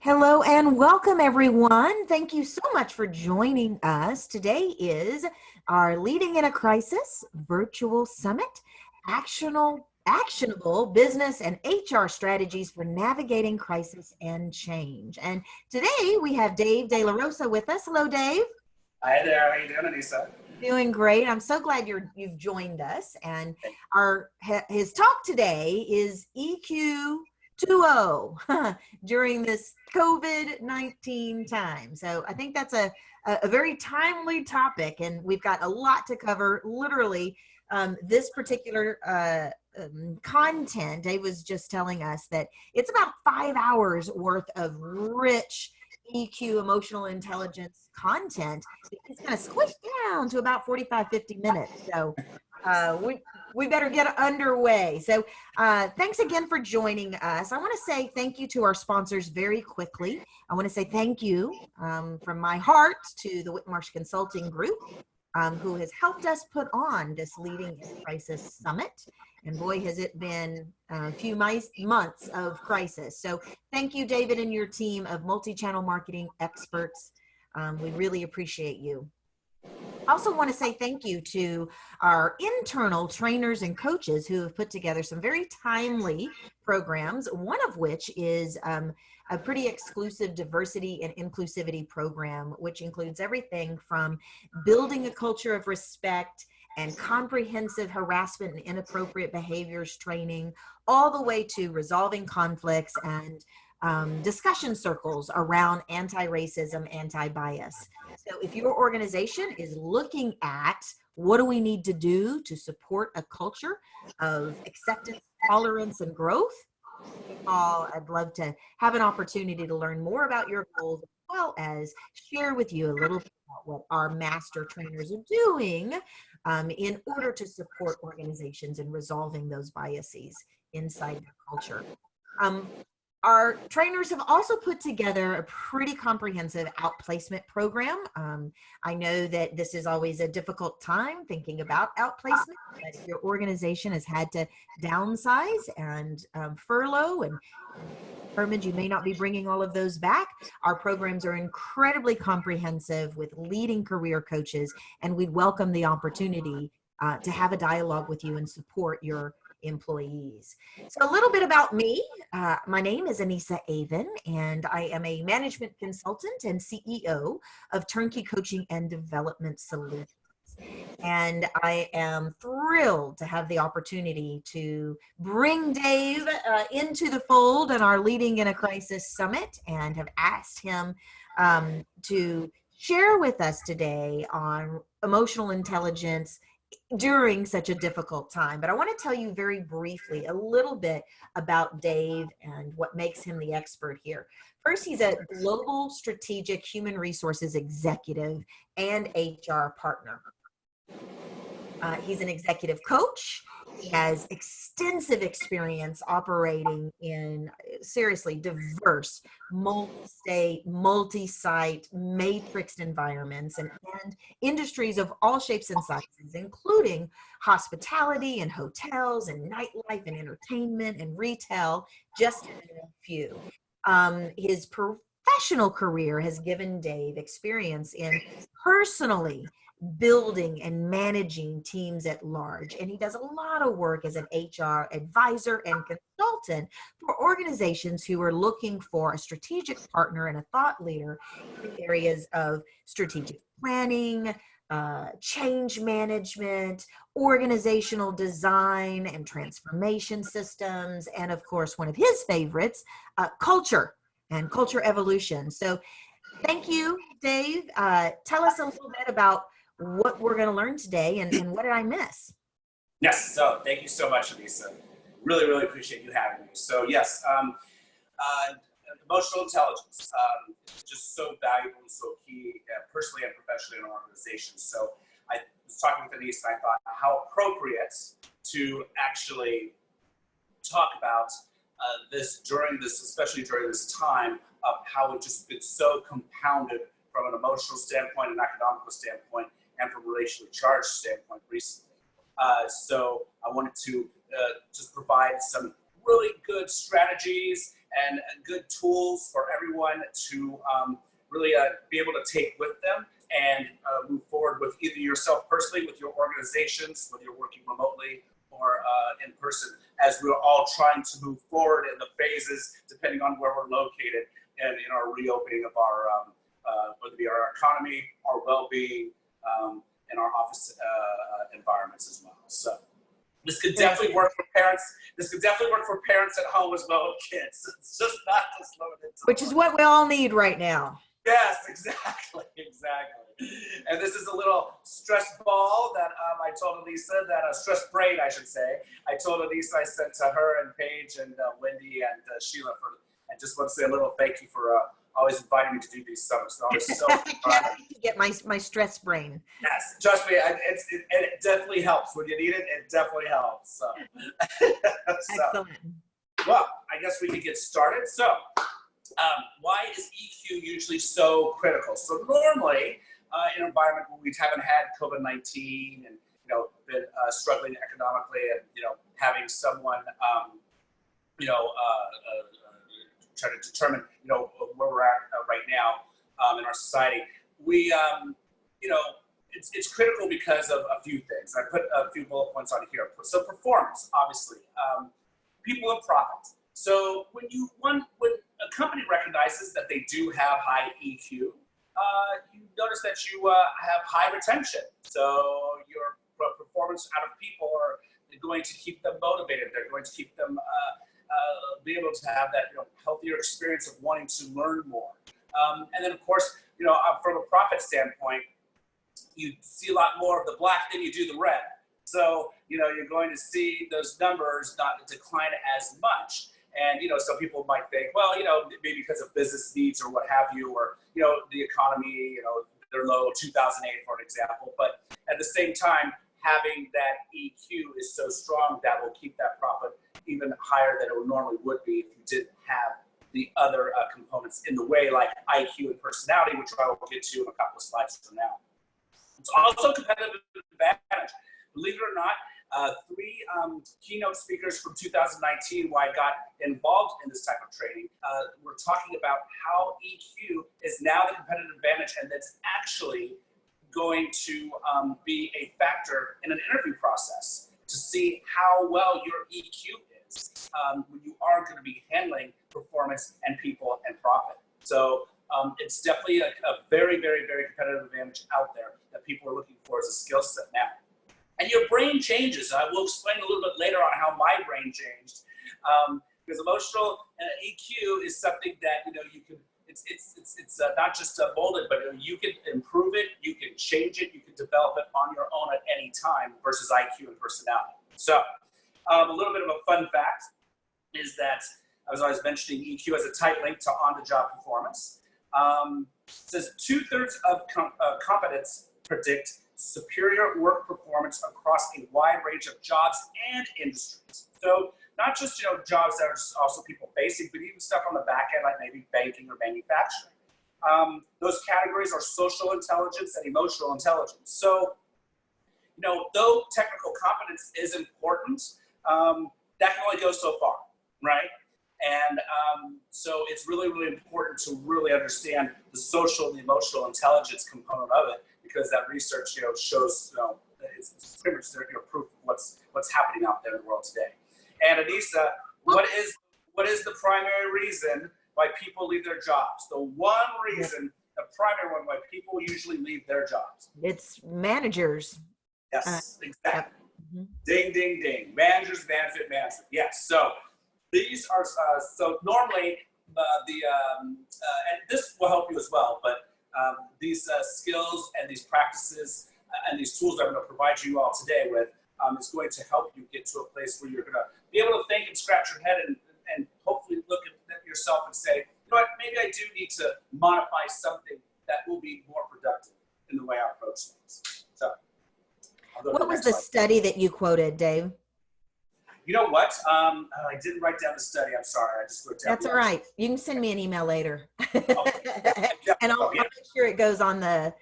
Hello and welcome, everyone. Thank you so much for joining us. Today is our Leading in a Crisis virtual summit, actionable business and HR strategies for navigating crisis and change. And today we have Dave De La Rosa with us. Hello, Dave. Hi there. How you doing, Anissa? Doing great. I'm so glad you've joined us. And his talk today is EQ 2.0 during this COVID-19 time. So I think that's a very timely topic, and we've got a lot to cover. Literally, this particular content, Dave was just telling us that it's about 5 hours worth of rich EQ, emotional intelligence content. It's kind of squished down to about 45-50 minutes. So we better get underway. So thanks again for joining us. I want to say thank you to our sponsors very quickly. I want to say thank you from my heart to the Whitmarsh Consulting Group, who has helped us put on this Leading in a Crisis Summit. And boy, has it been a few months of crisis. So thank you, David, and your team of multi-channel marketing experts. We really appreciate you. I also want to say thank you to our internal trainers and coaches who have put together some very timely programs, one of which is a pretty exclusive diversity and inclusivity program, which includes everything from building a culture of respect and comprehensive harassment and inappropriate behaviors training, all the way to resolving conflicts and discussion circles around anti-racism, anti-bias. So if your organization is looking at what do we need to do to support a culture of acceptance, tolerance, and growth, I'd love to have an opportunity to learn more about your goals, as well as share with you a little bit about what our master trainers are doing in order to support organizations in resolving those biases inside their culture. Our trainers have also put together a pretty comprehensive outplacement program. I know that this is always a difficult time thinking about outplacement, but if your organization has had to downsize and furlough and determined you may not be bringing all of those back, our programs are incredibly comprehensive with leading career coaches, and we'd welcome the opportunity to have a dialogue with you and support your employees. So a little bit about me. My name is Anissa Avon, and I am a management consultant and CEO of Turnkey Coaching and Development Solutions. And I am thrilled to have the opportunity to bring Dave into the fold in our Leading in a Crisis Summit, and have asked him to share with us today on emotional intelligence during such a difficult time. But I want to tell you very briefly a little bit about Dave and what makes him the expert here. First, he's a global strategic human resources executive and HR partner. He's an executive coach. He has extensive experience operating in seriously diverse, multi-state, multi-site, matrixed environments and industries of all shapes and sizes, including hospitality and hotels and nightlife and entertainment and retail, just to name a few. His professional career has given Dave experience in personally building and managing teams at large. And he does a lot of work as an HR advisor and consultant for organizations who are looking for a strategic partner and a thought leader in areas of strategic planning, change management, organizational design and transformation systems, and of course, one of his favorites, culture and culture evolution. So thank you, Dave. Tell us a little bit about what we're going to learn today, and what did I miss? Yes, so thank you so much, Anissa. Really, really appreciate you having me. So yes, emotional intelligence, just so valuable and so key, personally and professionally in an organization. So I was talking with Anissa, and I thought how appropriate to actually talk about this during this, especially during this time of how it's just been so compounded from an emotional standpoint, an economical standpoint, and from a racially charged standpoint recently. So I wanted to just provide some really good strategies and good tools for everyone everyone to really be able to take with them and move forward with either yourself personally, with your organizations, whether you're working remotely or in person, as we're all trying to move forward in the phases, depending on where we're located, and in our reopening of our, whether it be our economy, our well-being, and our office environments as well. So this could definitely work for parents. This could definitely work for parents at home as well with kids. It's just not just limited to which is what we all need right now. Yes, exactly. And this is a little stress ball that I told Elisa, that a stress brain, I should say. I told Elisa I sent to her and Paige and Wendy and Sheila and just want to say a little thank you for always inviting me to do these summits. It's always so fun. To get my stress brain. Yes, trust me, it definitely helps. When you need it, it definitely helps. So. Excellent. Well, I guess we can get started. So, why is EQ usually so critical? So normally, in an environment where we haven't had COVID-19 and been struggling economically, and having someone try to determine where we're at right now in our society, we it's critical because of a few things. I put a few bullet points on here. So performance, obviously, people and profit. So when a company recognizes that they do have high EQ, you notice that you have high retention. So your performance out of people are going to keep them motivated. They're going to keep them be able to have that healthier experience of wanting to learn more. And then of course, from a profit standpoint, you see a lot more of the black than you do the red. So you're going to see those numbers not decline as much. And some people might think, well, maybe because of business needs or what have you, or the economy, they're low, 2008 for an example. But at the same time, having that EQ is so strong that will keep that profit even higher than it normally would be if you didn't have the other components in the way, like IQ and personality, which I will get to in a couple of slides from now. It's also competitive advantage. Believe it or not, three keynote speakers from 2019, who I got involved in this type of training, were talking about how EQ is now the competitive advantage, and that's actually going to be a factor in an interview process to see how well your EQ is when you are going to be handling performance and people and profit. So it's definitely a very, very, very competitive advantage out there that people are looking for as a skill set now. And your brain changes. I will explain a little bit later on how my brain changed, because emotional EQ is something that you can. It's not just molded, but you can improve it, you can change it, you can develop it on your own at any time versus IQ and personality. So a little bit of a fun fact is that, as I was mentioning, EQ has a tight link to on-the-job performance. It says 2/3 of competence predict superior work performance across a wide range of jobs and industries. So not just jobs that are just also people facing, but even stuff on the back end like maybe banking or manufacturing. Those categories are social intelligence and emotional intelligence. So though technical competence is important, that can only go so far, right? And so it's really, really important to really understand the social and the emotional intelligence component of it, because that research shows it's pretty much proof of what's happening out there in the world today. And Anissa, what is the primary reason why people leave their jobs? The one reason, the primary one why people usually leave their jobs. It's managers. Yes, exactly. Mm-hmm. Ding, ding, ding. Managers, benefit management. Yes. So these are so normally and this will help you as well. But these skills and these practices and these tools that I'm going to provide you all today with is going to help you get to a place where you're going to be able to think and scratch your head and hopefully look at yourself and say, what, maybe I do need to modify something that will be more productive in the way I approach things. So, what was the study that you quoted, Dave? You know what? I didn't write down the study. I'm sorry. I just wrote down. That's all right. You can send me an email later. Okay. Yeah. And I'll make sure it goes on the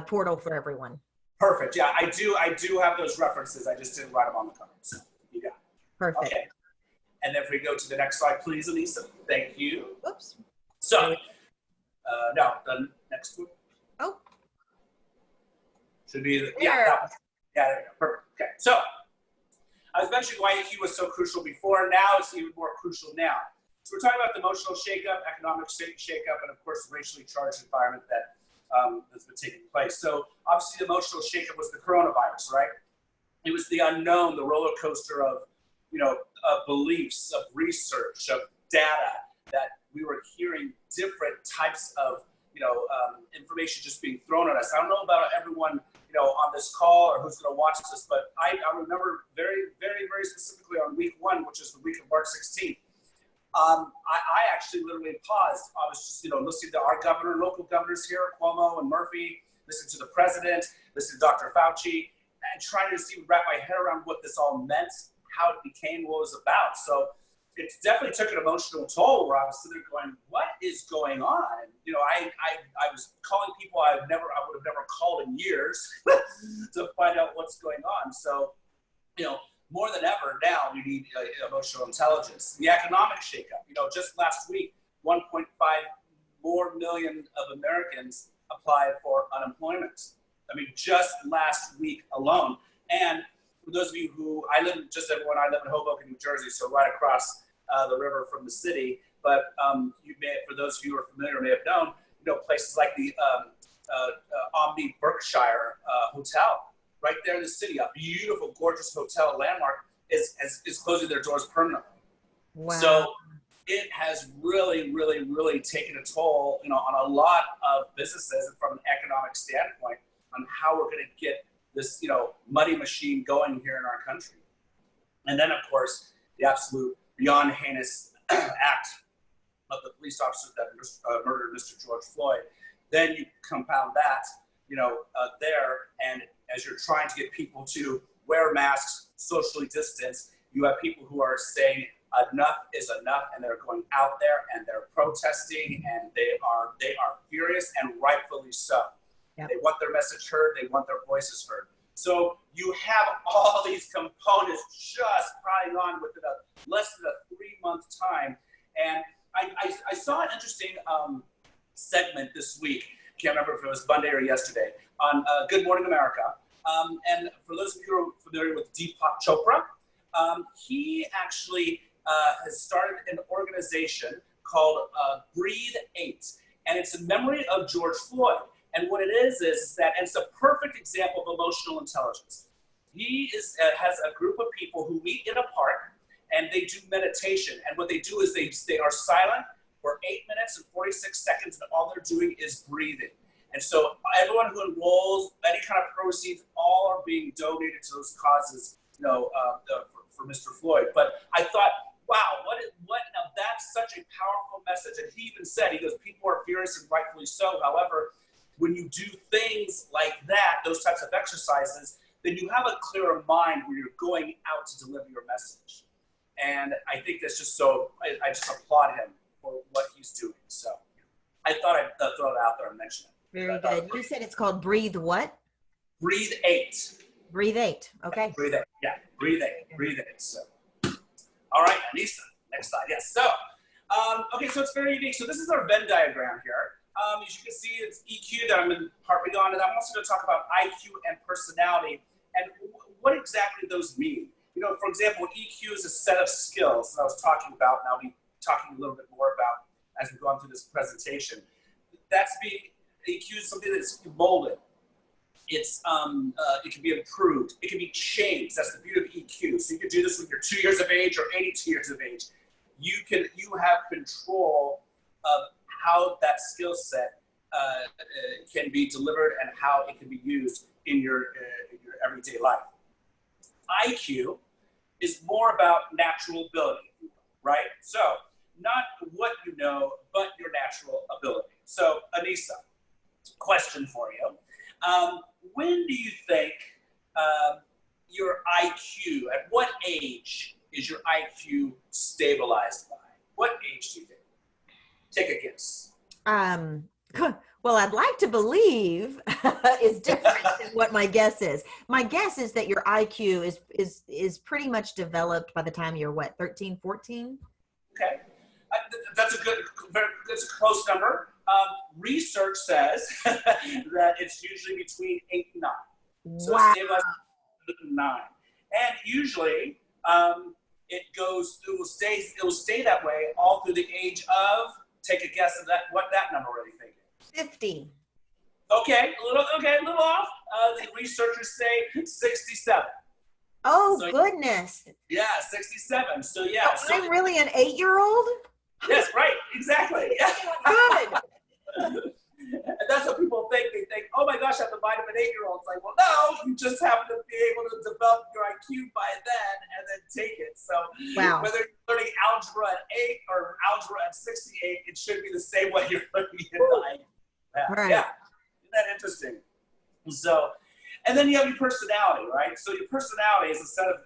portal for everyone. Perfect. Yeah, I do have those references. I just didn't write them on the card. So you got it. Perfect. Okay. And then if we go to the next slide, please, Anissa. Thank you. Oops. So, now the next one. Oh, Should be, there. yeah, that one. Yeah, there you go. Perfect. Okay. So, I was mentioning why EQ was so crucial before. Now it's even more crucial now. So we're talking about the emotional shakeup, economic shakeup, and of course the racially charged environment that's been taking place. So obviously the emotional shakeup was the coronavirus, right? It was the unknown, the roller coaster of, beliefs, of research, of data, that we were hearing different types of, information just being thrown at us. I don't know about everyone, on this call or who's going to watch this, but I remember very, very, very specifically on week 1, which is the week of March 16th. I actually literally paused. I was just, listening to our governor, local governors here, Cuomo and Murphy, listening to the president, listening to Dr. Fauci, and trying to see, wrap my head around what this all meant, how it became, what it was about. So it definitely took an emotional toll where I was sitting there going, what is going on? And, I was calling people I would have never called in years to find out what's going on. So, more than ever now, we need emotional intelligence. The economic shakeup. Just last week, 1.5 more million of Americans applied for unemployment. I mean, just last week alone. And for those of you who, I live in Hoboken, New Jersey, so right across the river from the city. But for those of you who are familiar, may have known, places like the Omni Berkshire Hotel, right there in the city, a beautiful, gorgeous hotel landmark, is closing their doors permanently. Wow. So it has really, really, really taken a toll, on a lot of businesses from an economic standpoint on how we're going to get this, money machine going here in our country. And then, of course, the absolute beyond heinous act of the police officer that murdered Mr. George Floyd. Then you compound that, there, and as you're trying to get people to wear masks, socially distance, you have people who are saying enough is enough, and they're going out there and they're protesting, and they are furious, and rightfully so. Yep. They want their message heard. They want their voices heard. So you have all these components just piling on within less than a 3-month time. And I saw an interesting segment this week. Can't remember if it was Monday or yesterday on Good Morning America. And for those of you who are familiar with Deepak Chopra, he actually has started an organization called Breathe 8, and it's in memory of George Floyd. And what it is that, and it's a perfect example of emotional intelligence. He has a group of people who meet in a park, and they do meditation. And what they do is they are silent for 8 minutes and 46 seconds, and all they're doing is breathing. And so everyone who enrolls, any kind of proceeds, all are being donated to those causes, for Mr. Floyd. But I thought, wow, what now that's such a powerful message. And he even said, he goes, people are furious and rightfully so. However, when you do things like that, those types of exercises, then you have a clearer mind when you're going out to deliver your message. And I think that's just so, I just applaud him for what he's doing. So I thought I'd throw it out there and mention it. Very good. You said it's called Breathe what? Breathe 8. Breathe 8. Okay. Breathe 8. Yeah. Breathe 8. Breathe 8. So, all right, Anissa, next slide. Yes. So, okay. So it's very unique. So this is our Venn diagram here. As you can see, it's EQ that I'm harping on, and I'm also going to talk about IQ and personality and what exactly those mean. For example, EQ is a set of skills that I was talking about, and I'll be talking a little bit more about as we go on through this presentation. EQ is something that's molded. It can be improved. It can be changed. That's the beauty of EQ. So you can do this when you're 2 years of age or 82 years of age. You have control of how that skill set can be delivered and how it can be used in your everyday life. IQ is more about natural ability, right? So not what you know, but your natural ability. So Anissa, question for you. When do you think your IQ, at what age is your IQ stabilized by? What age do you think? Take a guess. Well, I'd like to believe is different than what my guess is. My guess is that your IQ is pretty much developed by the time you're 13, 14? Okay. that's a close number. Research says that it's usually between 8 and 9. So Wow. it stabilizes at 8 and 9. And usually it will stay that way all through the age of, take a guess of what that number really think is. 50. Okay, a little off. The researchers say 67. Oh, So, goodness. yeah, 67. So yeah. So I'm really an 8-year-old? Yes, right, exactly. Yeah. Good. And that's what people think. They think, oh my gosh, I have the mind of an 8-year-old. It's like, well, no, you just happen to be able to develop your IQ by then and then take it. So Wow. whether you're learning algebra at 8 or algebra at 68, it should be the same way you're learning in the IQ. Right. Yeah, isn't that interesting? So, and then you have your personality, right? So your personality is a set of,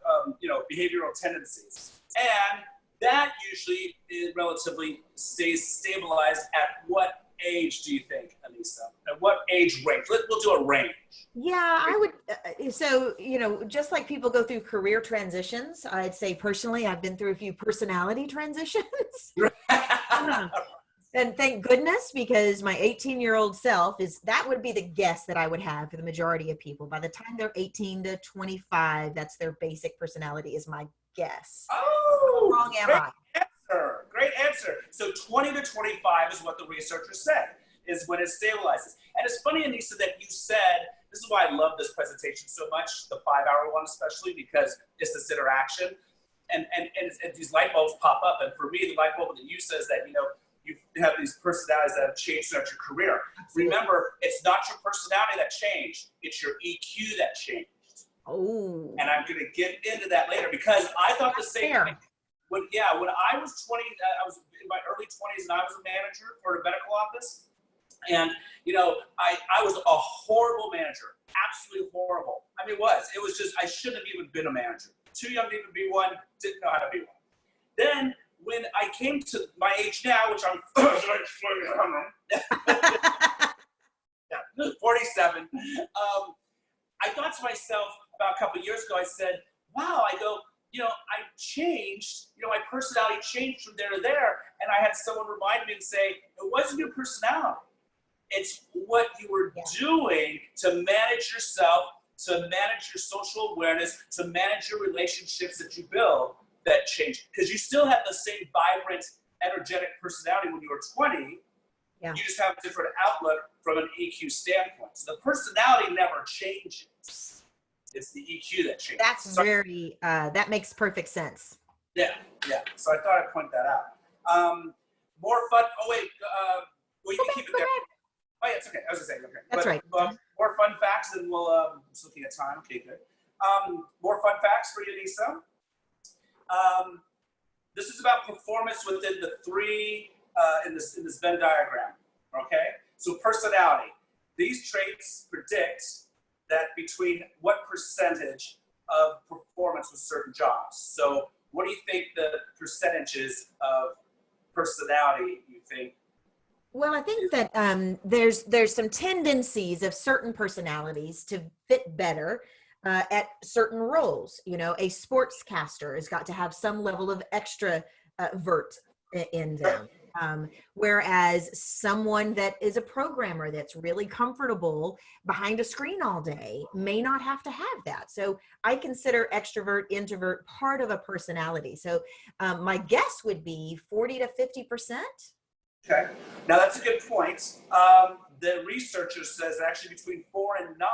behavioral tendencies. And that usually is relatively stays stabilized at what age do you think, Anissa? At what age range? We'll do a range. Yeah, I would. So, just like people go through career transitions, I'd say personally, I've been through a few personality transitions. And thank goodness, because my 18-year-old self that would be the guess that I would have for the majority of people. By the time they're 18 to 25, that's their basic personality is my guess. Oh, how wrong am I? Great answer. So 20 to 25 is what the researchers said, is when it stabilizes. And it's funny, Anissa, that you said, this is why I love this presentation so much, the 5-hour one especially, because it's this interaction. And these light bulbs pop up. And for me, the light bulb that you says that, you have these personalities that have changed throughout your career. Remember, it's not your personality that changed. It's your EQ that changed. Oh. And I'm going to get into that later because I thought the same thing. When I was 20, I was in my early 20s and I was a manager for a medical office. And, I was a horrible manager, absolutely horrible. I mean, it was just, I shouldn't have even been a manager. Too young to even be one, didn't know how to be one. Then when I came to my age now, which I'm 47, I thought to myself about a couple of years ago, I said, wow, I changed, my personality changed from there to there. And I had someone remind me and say, it wasn't your personality. It's what you were doing to manage yourself, to manage your social awareness, to manage your relationships that you build that changed. Because you still have the same vibrant, energetic personality when you were 20. Yeah. You just have a different outlook from an EQ standpoint. So the personality never changes. It's the EQ that changes. That's that makes perfect sense. Yeah. So I thought I'd point that out. More fun. Oh, wait. Well, you can keep it there. Oh, yeah, it's okay. I was going to say, okay. That's right. More fun facts, and I'm just looking at time. Okay, good. More fun facts for you, Lisa. This is about performance within the three, in this Venn diagram, okay? So personality. These traits predict that between what percentage of performance with certain jobs. So what do you think the percentages of personality you think? Well, I think that there's some tendencies of certain personalities to fit better at certain roles. A sportscaster has got to have some level of extra vert in them. Whereas someone that is a programmer that's really comfortable behind a screen all day may not have to have that. So I consider extrovert, introvert part of a personality. So my guess would be 40 to 50%. Okay, now that's a good point. The researcher says actually between 4 and 9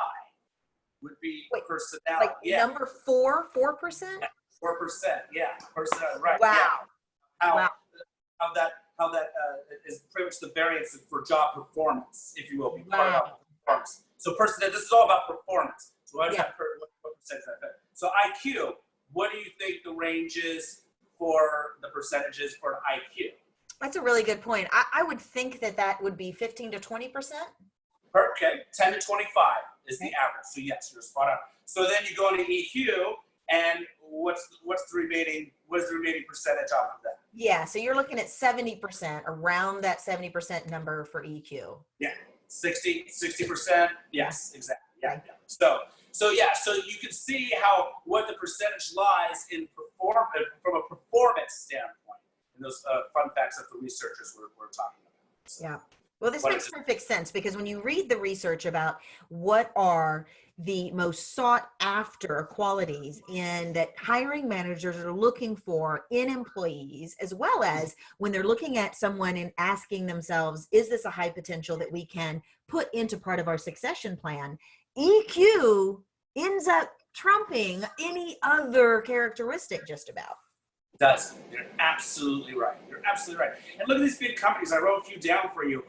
would be personality. Like number 4%? 4%, yeah, personality, right. Wow. Yeah. How that is pretty much the variance for job performance, if you will, be part of performance. So this is all about performance. So what percentage is that? So IQ, what do you think the range is for the percentages for an IQ? That's a really good point. I would think that would be 15 to 20%. Okay, 10 to 25 is the average. So yes, you're spot on. So then you go into EQ, and what's the remaining percentage off of that? Yeah, so you're looking at 70%, around that 70% number for EQ. Yeah, 60%. Yes, exactly. Yeah. So you can see what the percentage lies in from a performance standpoint. and those fun facts that the researchers were talking about. So, Yeah. Well, this what makes is it? perfect sense because when you read the research about what are the most sought after qualities and that hiring managers are looking for in employees, as well as when they're looking at someone and asking themselves, is this a high potential that we can put into part of our succession plan? EQ ends up trumping any other characteristic just about. Does. You're absolutely right. You're absolutely right. And look at these big companies. I wrote a few down for you.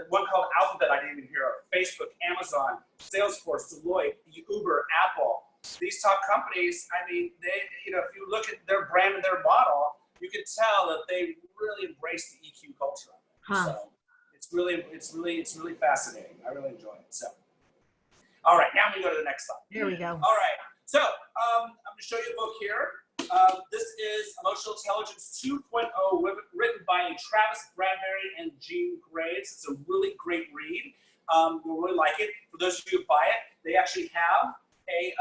One called Alphabet, I didn't even hear of. Facebook, Amazon, Salesforce, Deloitte, Uber, Apple. These top companies, I mean, if you look at their brand and their model, you can tell that they really embrace the EQ culture. So it's really fascinating. I really enjoy it. So, all right, now we go to the next slide. There we go. All right. So I'm going to show you a book here. This is Emotional Intelligence 2.0, written by Travis Bradbury and Gene Graves. It's a really great read. You'll really like it. For those of you who buy it, they actually have a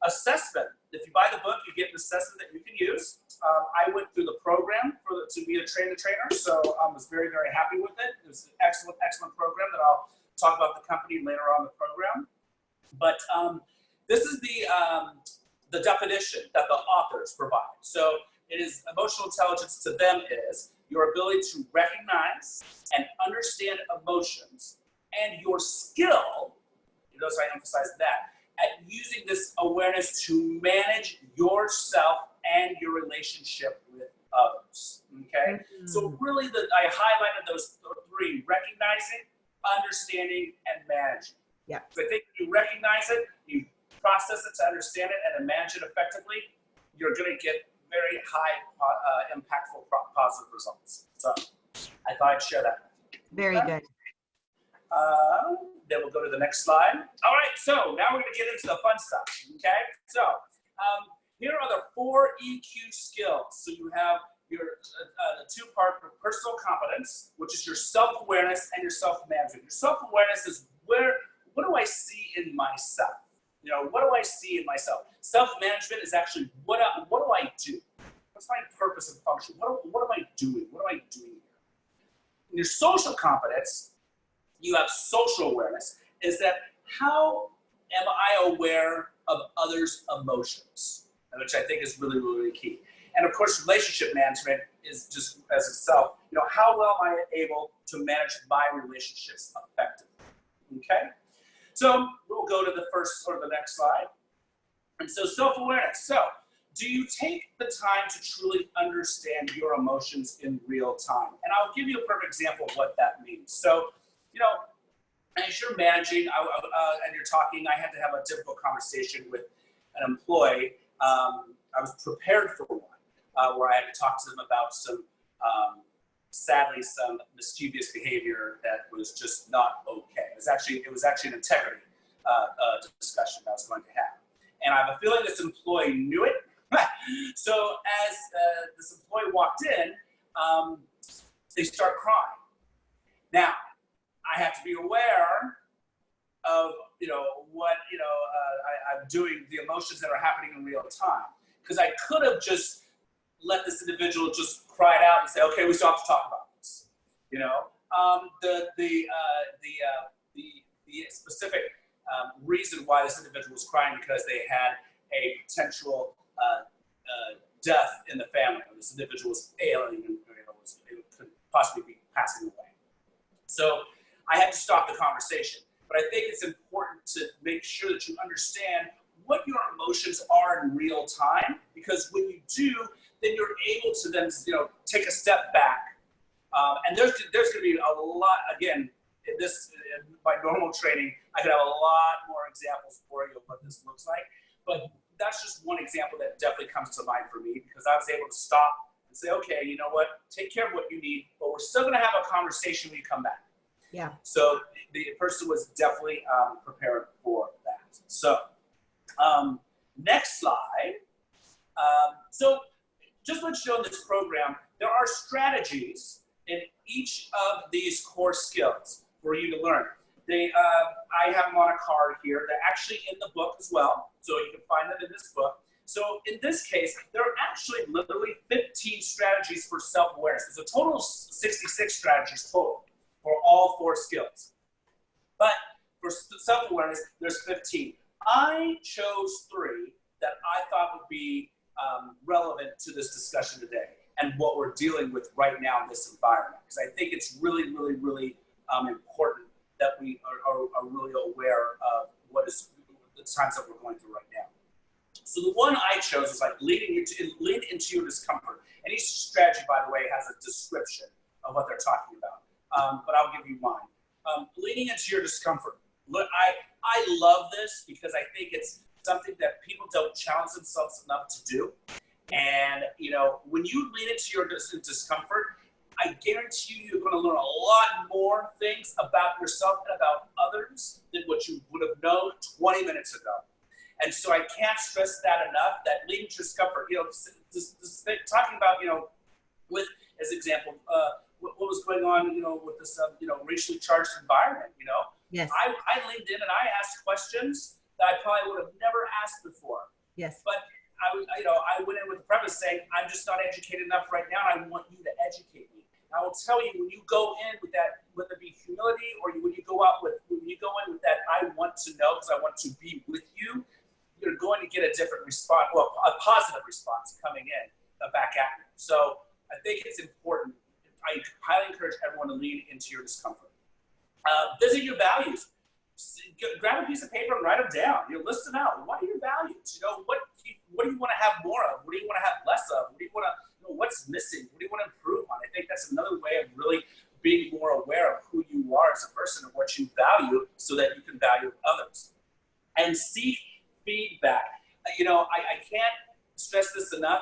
assessment. If you buy the book, you get an assessment that you can use. I went through the program to be a trainer, so I was very, very happy with it. It was an excellent, excellent program that I'll talk about the company later on in the program. But this is the definition that the authors provide. So it is emotional intelligence to them is your ability to recognize and understand emotions and your skill, notice I emphasize that, at using this awareness to manage yourself and your relationship with others, okay? Mm-hmm. So really I highlighted those three: recognizing, understanding, and managing. Yeah. So I think if you recognize it, you process it to understand it, and then manage it effectively, you're going to get very high impactful positive results. So I thought I'd share that. Very good. Then we'll go to the next slide. All right, so now we're going to get into the fun stuff, okay? So here are the 4 EQ skills. So you have your the 2-part personal competence, which is your self-awareness and your self-management. Your self-awareness is what do I see in myself? What do I see in myself? Self-management is actually what do I do? What's my purpose and function? What am I doing? What am I doing here? In your social competence, you have social awareness. Is that how am I aware of others' emotions? Which I think is really, really key. And of course, relationship management is just as itself, how well am I able to manage my relationships effectively? Okay? So we'll go to the next slide. And so self-awareness. So do you take the time to truly understand your emotions in real time? And I'll give you a perfect example of what that means. So, as you're managing and you're talking, I had to have a difficult conversation with an employee. I was prepared for one where I had to talk to them about sadly, some mischievous behavior that was just not okay. It was actually an integrity discussion that I was going to have. And I have a feeling this employee knew it. So as this employee walked in, they start crying. Now, I have to be aware of what I'm doing, the emotions that are happening in real time, because I could have just let this individual just cry it out and say, okay, we still have to talk about this. The specific reason why this individual was crying because they had a potential death in the family. This individual was ailing and could possibly be passing away. So I had to stop the conversation. But I think it's important to make sure that you understand what your emotions are in real time, because when you do, then you're able to then take a step back. And there's going to be a lot, again, in my normal training, I could have a lot more examples for you of what this looks like. But that's just one example that definitely comes to mind for me, because I was able to stop and say, okay, you know what, take care of what you need, but we're still going to have a conversation when you come back. Yeah. So the person was definitely prepared for that. So next slide. So just to let you know, in this program, there are strategies in each of these core skills for you to learn. I have them on a card here. They're actually in the book as well, so you can find them in this book. So in this case, there are actually literally 15 strategies for self-awareness. There's a total of 66 strategies total for all 4 skills. But for self-awareness, there's 15. I chose 3 that I thought would be relevant to this discussion today and what we're dealing with right now in this environment. Because I think it's really, really, really important that we are really aware of what is the times that we're going through right now. So the one I chose was like lean into your discomfort. And each strategy, by the way, has a description of what they're talking about. But I'll give you mine. Leaning into your discomfort. Look, I love this because I think it's something that people don't challenge themselves enough to do. And, you know, when you lean into your discomfort, I guarantee you, you're going to learn a lot more things about yourself and about others than what you would have known 20 minutes ago. And so I can't stress that enough, that leading to discomfort, you know, talking about, you know, with, as example, what was going on, you know, with this, you know, racially charged environment, you know. Yes. I leaned in and I asked questions that I probably would have never asked before. Yes. But I went in with the premise saying, I'm just not educated enough right now, and I want you to educate me. And I will tell you, when you go in with that, whether it be humility or when you go in with that, I want to know because I want to be with you, you're going to get a different response, well, a positive response coming in back at you. So I think it's important. I highly encourage everyone to lean into your discomfort. Visit your values. Grab a piece of paper and write them down. You know, list them out. What are your values? You know, what do you want to have more of? What do you want to have less of? What do you want to, you know, what's missing? What do you want to improve on? I think that's another way of really being more aware of who you are as a person and what you value so that you can value others. And seek feedback. You know, I can't stress this enough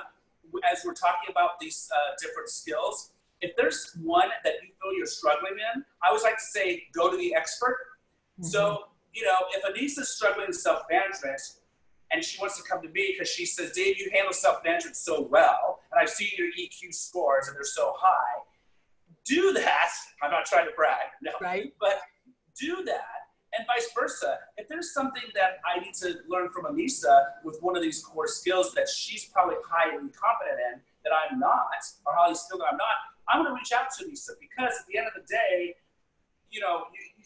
as we're talking about these different skills. If there's one that you feel you're struggling in, I always like to say, go to the expert. Mm-hmm. So, you know, if Anissa's struggling in self-management and she wants to come to me because she says, Dave, you handle self-management so well, and I've seen your EQ scores and they're so high, do that. I'm not trying to brag, no, right? But do that. And vice versa. If there's something that I need to learn from Anissa with one of these core skills that she's probably highly confident in that I'm not, or highly skilled that I'm not, I'm going to reach out to Anissa because at the end of the day, you know,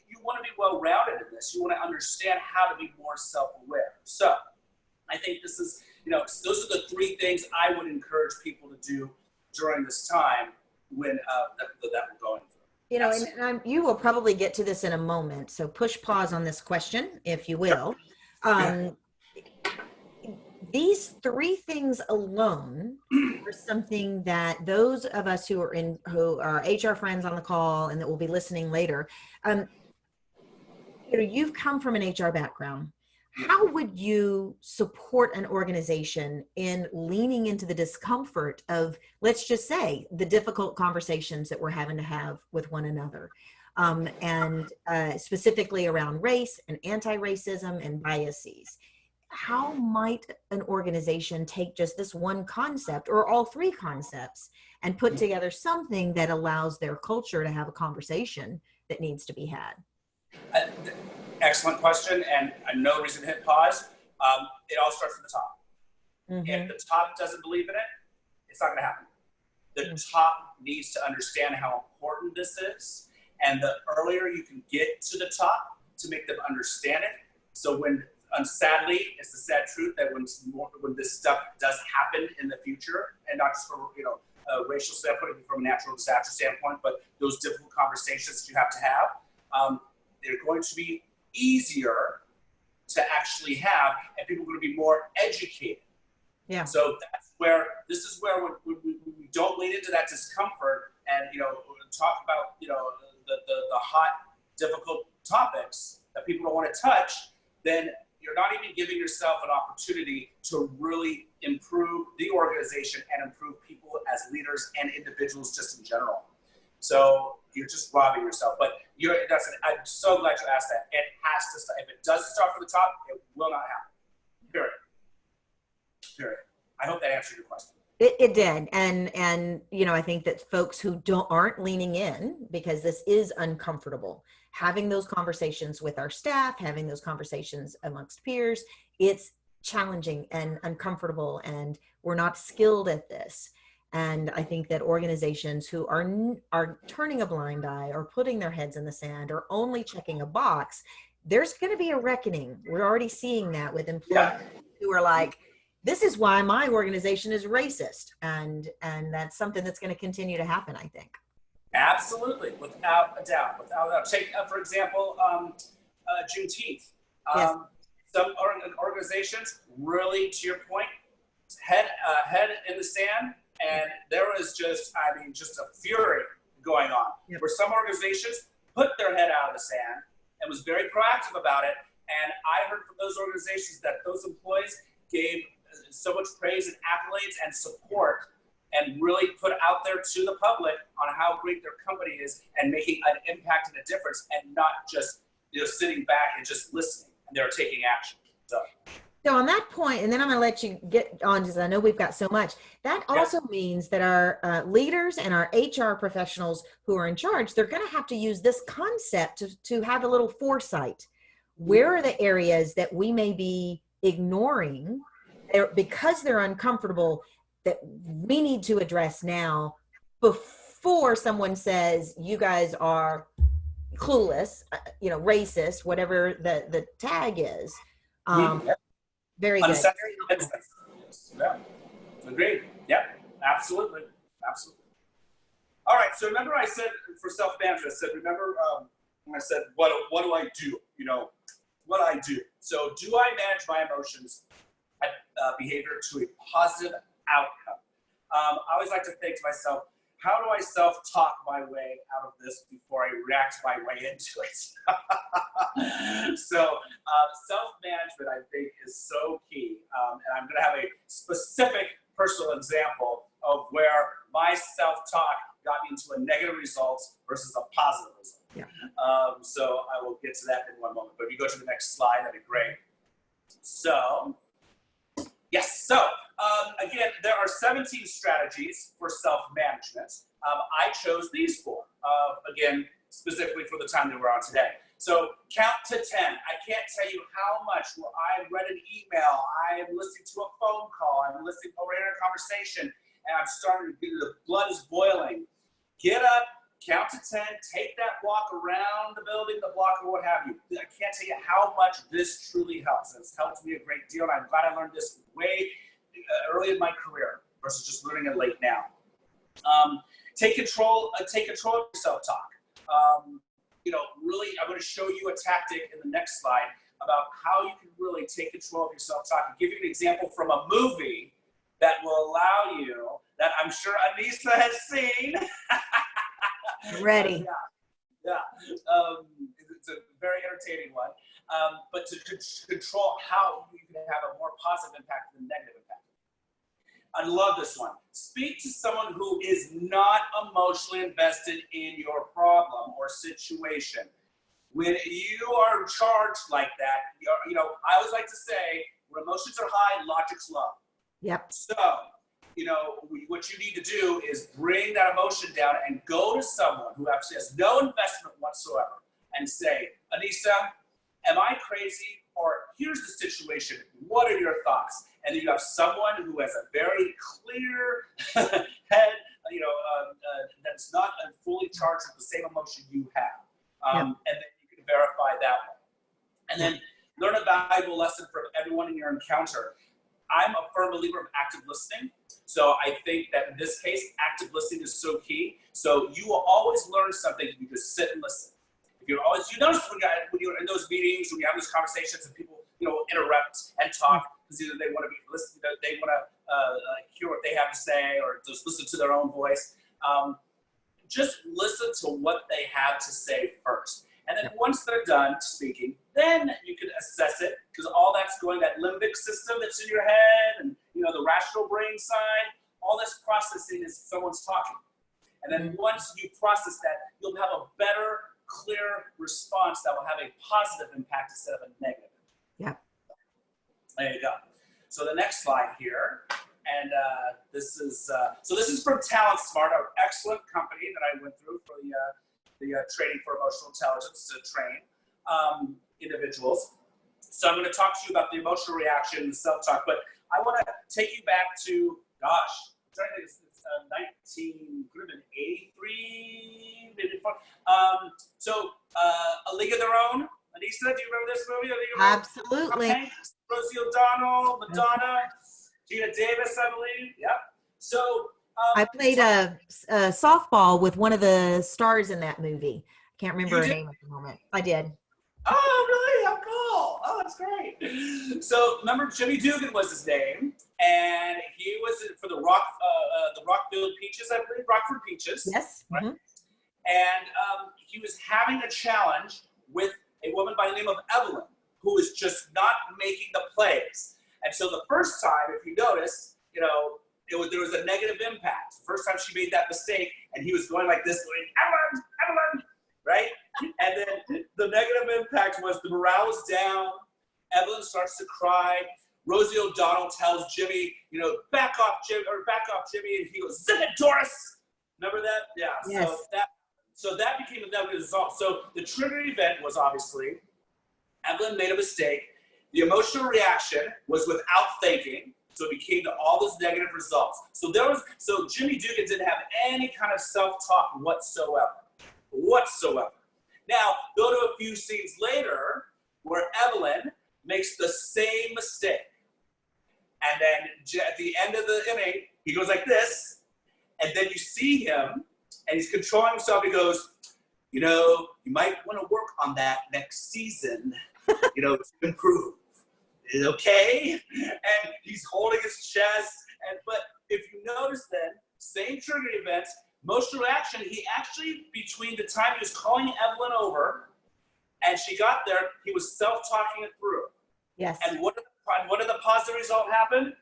you want to be well-rounded in this. You want to understand how to be more self-aware. So I think this is, you know, those are the 3 things I would encourage people to do during this time when that we're going through. You know, and you will probably get to this in a moment. So push pause on this question, if you will. These 3 things alone are something that those of us who are HR friends on the call and that will be listening later, you know, you've come from an HR background. How would you support an organization in leaning into the discomfort of, let's just say, the difficult conversations that we're having to have with one another, and specifically around race and anti-racism and biases? How might an organization take just this one concept or all 3 concepts and put together something that allows their culture to have a conversation that needs to be had? Excellent question, and no reason to hit pause. It all starts from the top. Mm-hmm. If the top doesn't believe in it, it's not going to happen. The top needs to understand how important this is, and the earlier you can get to the top to make them understand it. So when, sadly, it's the sad truth that when this stuff does happen in the future, and not just from a racial standpoint, from a natural disaster standpoint, but those difficult conversations that you have to have, they're going to be easier to actually have, and people are going to be more educated. Yeah. So this is where when we don't lean into that discomfort and, you know, talk about, you know, the hot, difficult topics that people don't want to touch, then you're not even giving yourself an opportunity to really improve the organization and improve people as leaders and individuals just in general. So you're just robbing yourself. But I'm so glad you asked that. It has to start. If it doesn't start from the top, it will not happen. Period. I hope that answered your question. It did. And you know, I think that folks who aren't leaning in, because this is uncomfortable, having those conversations with our staff, having those conversations amongst peers, it's challenging and uncomfortable, and we're not skilled at this. And I think that organizations who are turning a blind eye or putting their heads in the sand or only checking a box, there's going to be a reckoning. We're already seeing that with employees who are like, this is why my organization is racist. And that's something that's going to continue to happen, I think. Absolutely, without a doubt. Without a doubt. Take, for example, Juneteenth. Yes. Some organizations really, to your point, head in the sand, and there was just, I mean, just a fury going on. Yep. Where some organizations put their head out of the sand and was very proactive about it. And I heard from those organizations that those employees gave so much praise and accolades and support, and really put out there to the public on how great their company is and making an impact and a difference, and not just, you know, sitting back and just listening. And they're taking action. So on that point, and then I'm going to let you get on because I know we've got so much. That also means that our leaders and our HR professionals who are in charge, they're going to have to use this concept to have a little foresight. Where are the areas that we may be ignoring because they're uncomfortable that we need to address now before someone says, you guys are clueless, you know, racist, whatever the tag is. Very good. Yeah, agreed. Yeah, absolutely. Absolutely. All right. So remember I said for self-management, I said, remember when I said, what do I do? You know, what I do. So do I manage my emotions, behavior to a positive outcome? I always like to think to myself, how do I self-talk my way out of this before I react my way into it? So self-management, I think, is so key. And I'm going to have a specific personal example of where my self-talk got me into a negative result versus a positive result. Yeah. So I will get to that in one moment. But if you go to the next slide, that'd be great. So, yes. So, again, there are 17 strategies for self-management. I chose these four, again, specifically for the time that we're on today. So count to 10. I can't tell you how much where I read an email, I am listening to a phone call, I'm listening over here in a conversation, and I'm starting to, the blood is boiling. Get up, count to 10, take that walk around the building, the block, or what have you. I can't tell you how much this truly helps. It's helped me a great deal, and I'm glad I learned this way early in my career versus just learning it late now. Take control of your self-talk. You know, really, I'm going to show you a tactic in the next slide about how you can really take control of your self-talk and give you an example from a movie that will allow you, that I'm sure Anissa has seen. Ready. Yeah. It's a very entertaining one. But to control how you can have a more positive impact than negative impact. I love this one. Speak to someone who is not emotionally invested in your problem or situation. When you are charged like that, you know, I always like to say, when emotions are high, logic's low. Yep. So, you know, what you need to do is bring that emotion down and go to someone who actually has no investment whatsoever and say, Anissa, am I crazy? Or here's the situation. What are your thoughts? And then you have someone who has a very clear head, you know, that's not fully charged with the same emotion you have. And then you can verify that one. And then learn a valuable lesson from everyone in your encounter. I'm a firm believer of active listening. So I think that in this case, active listening is so key. So you will always learn something if you just sit and listen. You notice when you're in those meetings, when you have those conversations and people, you know, interrupt and talk because either they want to be listened, they want to hear what they have to say, or just listen to their own voice. Just listen to what they have to say first. And then once they're done speaking, then you can assess it, because all that's going, that limbic system that's in your head and, you know, the rational brain side, all this processing is someone's talking. And then once you process that, you'll have a better, clear response that will have a positive impact instead of a negative. Yeah. There you go. So the next slide here, and this is from Talent Smart, an excellent company that I went through for the training for emotional intelligence to train individuals. So I'm going to talk to you about the emotional reaction and self-talk, but I want to take you back to, gosh, could have been 83, maybe 4. A League of Their Own. Anissa, do you remember this movie? A League of Their Own? Absolutely. Hanks, Rosie O'Donnell, Madonna, Gina Davis, I believe. Yep. So I played a softball with one of the stars in that movie. I can't remember her name at the moment. I did. Oh, really? How cool. Oh, that's great. So remember, Jimmy Dugan was his name, and he was for the Rockville Peaches, I believe, Rockford Peaches. Yes. Right? Mm-hmm. And he was having a challenge with a woman by the name of Evelyn, who was just not making the plays. And so the first time, if you notice, there was a negative impact. The first time she made that mistake, and he was going like this, going, Evelyn, Evelyn, right? And then the negative impact was the morale was down. Evelyn starts to cry. Rosie O'Donnell tells Jimmy, back off, Jimmy, and he goes, zip it, Doris. Remember that? Yeah. Yes. So that became a negative result. So the trigger event was obviously Evelyn made a mistake. The emotional reaction was without thinking. So it became to all those negative results. So Jimmy Dugan didn't have any kind of self-talk whatsoever. Now, go to a few scenes later where Evelyn makes the same mistake. And then at the end of the inning, he goes like this. And then you see him, and he's controlling himself. He goes, you might want to work on that next season, to improve. Is it okay? And he's holding his chest. But if you notice then, same trigger events, emotional reaction, he actually, between the time he was calling Evelyn over and she got there, he was self-talking it through. Yes. And what did the positive result happen?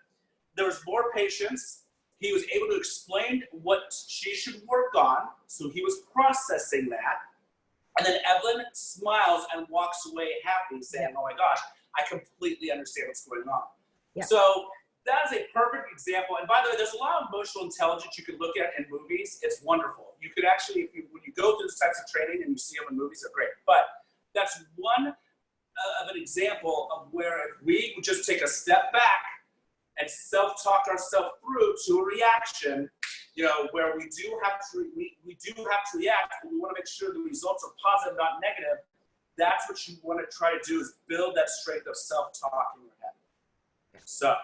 There was more patience. He was able to explain what she should work on, so he was processing that. And then Evelyn smiles and walks away happy, saying, oh my gosh, I completely understand what's going on. Yeah. So that is a perfect example. And by the way, there's a lot of emotional intelligence you can look at in movies. It's wonderful. You could actually, when you go through these types of training and you see them in movies, they're great. But that's one of an example of where if we would just take a step back and self-talk ourselves through to a reaction, where we do have to react, but we want to make sure the results are positive, not negative. That's what you want to try to do, is build that strength of self-talk in your head. So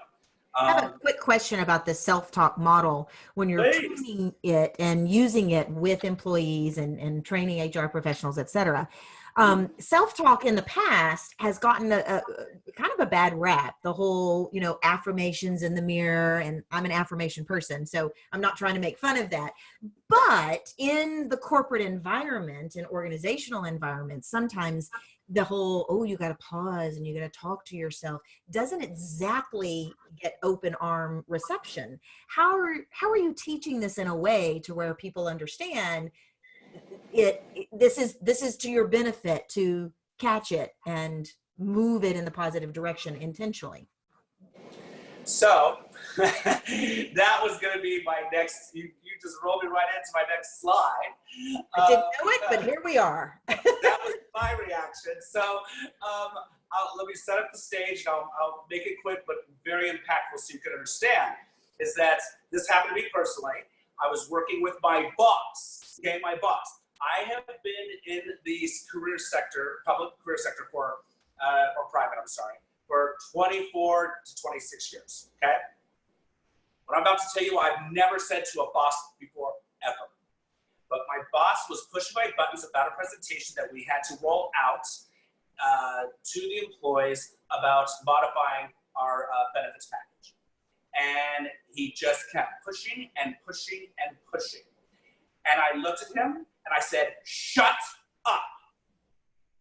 I have a quick question about the self-talk model. When you're training it and using it with employees and training HR professionals, et cetera, self-talk in the past has gotten a kind of a bad rap. The whole, affirmations in the mirror, and I'm an affirmation person, so I'm not trying to make fun of that. But in the corporate environment and organizational environment, sometimes the whole, you got to pause and you got to talk to yourself doesn't exactly get open arm reception. How are you teaching this in a way to where people understand this is to your benefit to catch it and move it in the positive direction intentionally? So that was going to be my next, you just rolled me right into my next slide. I didn't know it, but here we are. That was my reaction. So let me set up the stage. I'll make it quick, but very impactful so you can understand, is that this happened to me personally. I was working with my boss, my boss. I have been in the career sector, public career sector or private, for 24 to 26 years, okay? What I'm about to tell you, I've never said to a boss before, ever. But my boss was pushing my buttons about a presentation that we had to roll out to the employees about modifying our benefits package. And he just kept pushing and pushing and pushing. And I looked at him and I said, shut up.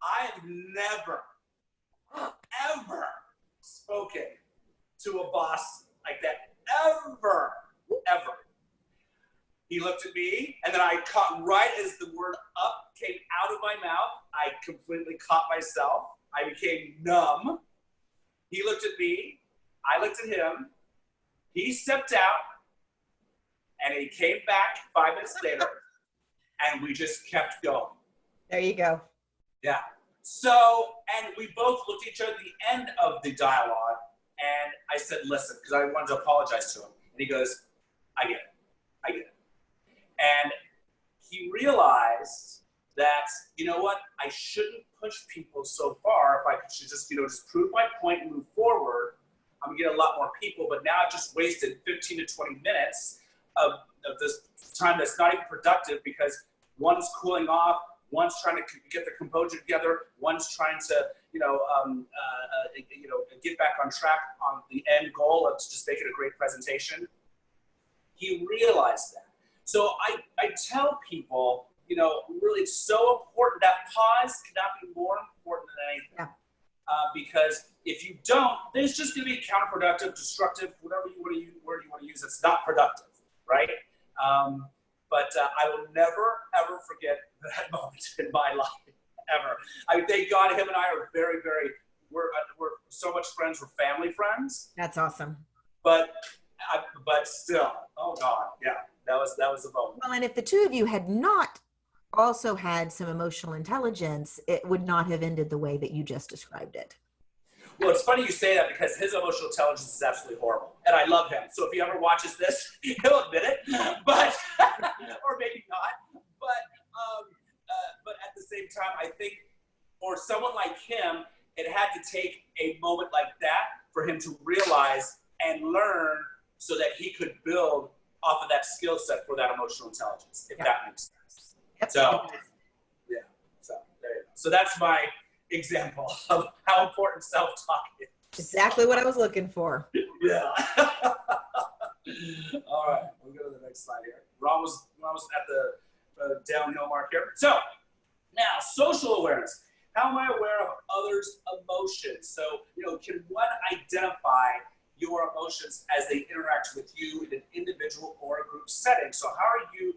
I have never, ever spoken to a boss like that. Ever. He looked at me, and then I caught, right as the word up came out of my mouth, I completely caught myself. I became numb. He looked at me. I looked at him. He stepped out, and he came back 5 minutes later, and we just kept going. There you go. Yeah. So, and we both looked at each other at the end of the dialogue, and I said, listen, because I wanted to apologize to him. And he goes, I get it. I get it. And he realized that, you know what, I shouldn't push people so far. If I should just, just prove my point and move forward, I'm gonna get a lot more people. But now I've just wasted 15 to 20 minutes of this time that's not even productive, because one's cooling off, one's trying to get the composure together, one's trying to, get back on track on the end goal of just making a great presentation. He realized that. So I tell people, really it's so important. That pause cannot be more important than anything. Yeah. Because if you don't, then it's just going to be counterproductive, destructive, whatever word you want to use. It's not productive, right? But I will never, ever forget that moment in my life, ever. I thank God him and I are very, very, we're so much friends. We're family friends. That's awesome. But still, oh God, yeah, that was a moment. Well, and if the two of you had not also had some emotional intelligence, it would not have ended the way that you just described it. Well, it's funny you say that, because his emotional intelligence is absolutely horrible, and I love him. So if he ever watches this, he'll admit it, but or maybe not. But at the same time, I think for someone like him, it had to take a moment like that for him to realize and learn, so that he could build off of that skill set for that emotional intelligence, if that makes sense. Yep. So, yeah. So there you go. So that's my example of how important self-talk is. Exactly what I was looking for. Yeah. All right, we'll go to the next slide here. We're almost at the downhill mark here. So now, social awareness. How am I aware of others' emotions? So, can one identify your emotions as they interact with you in an individual or a group setting? So how are you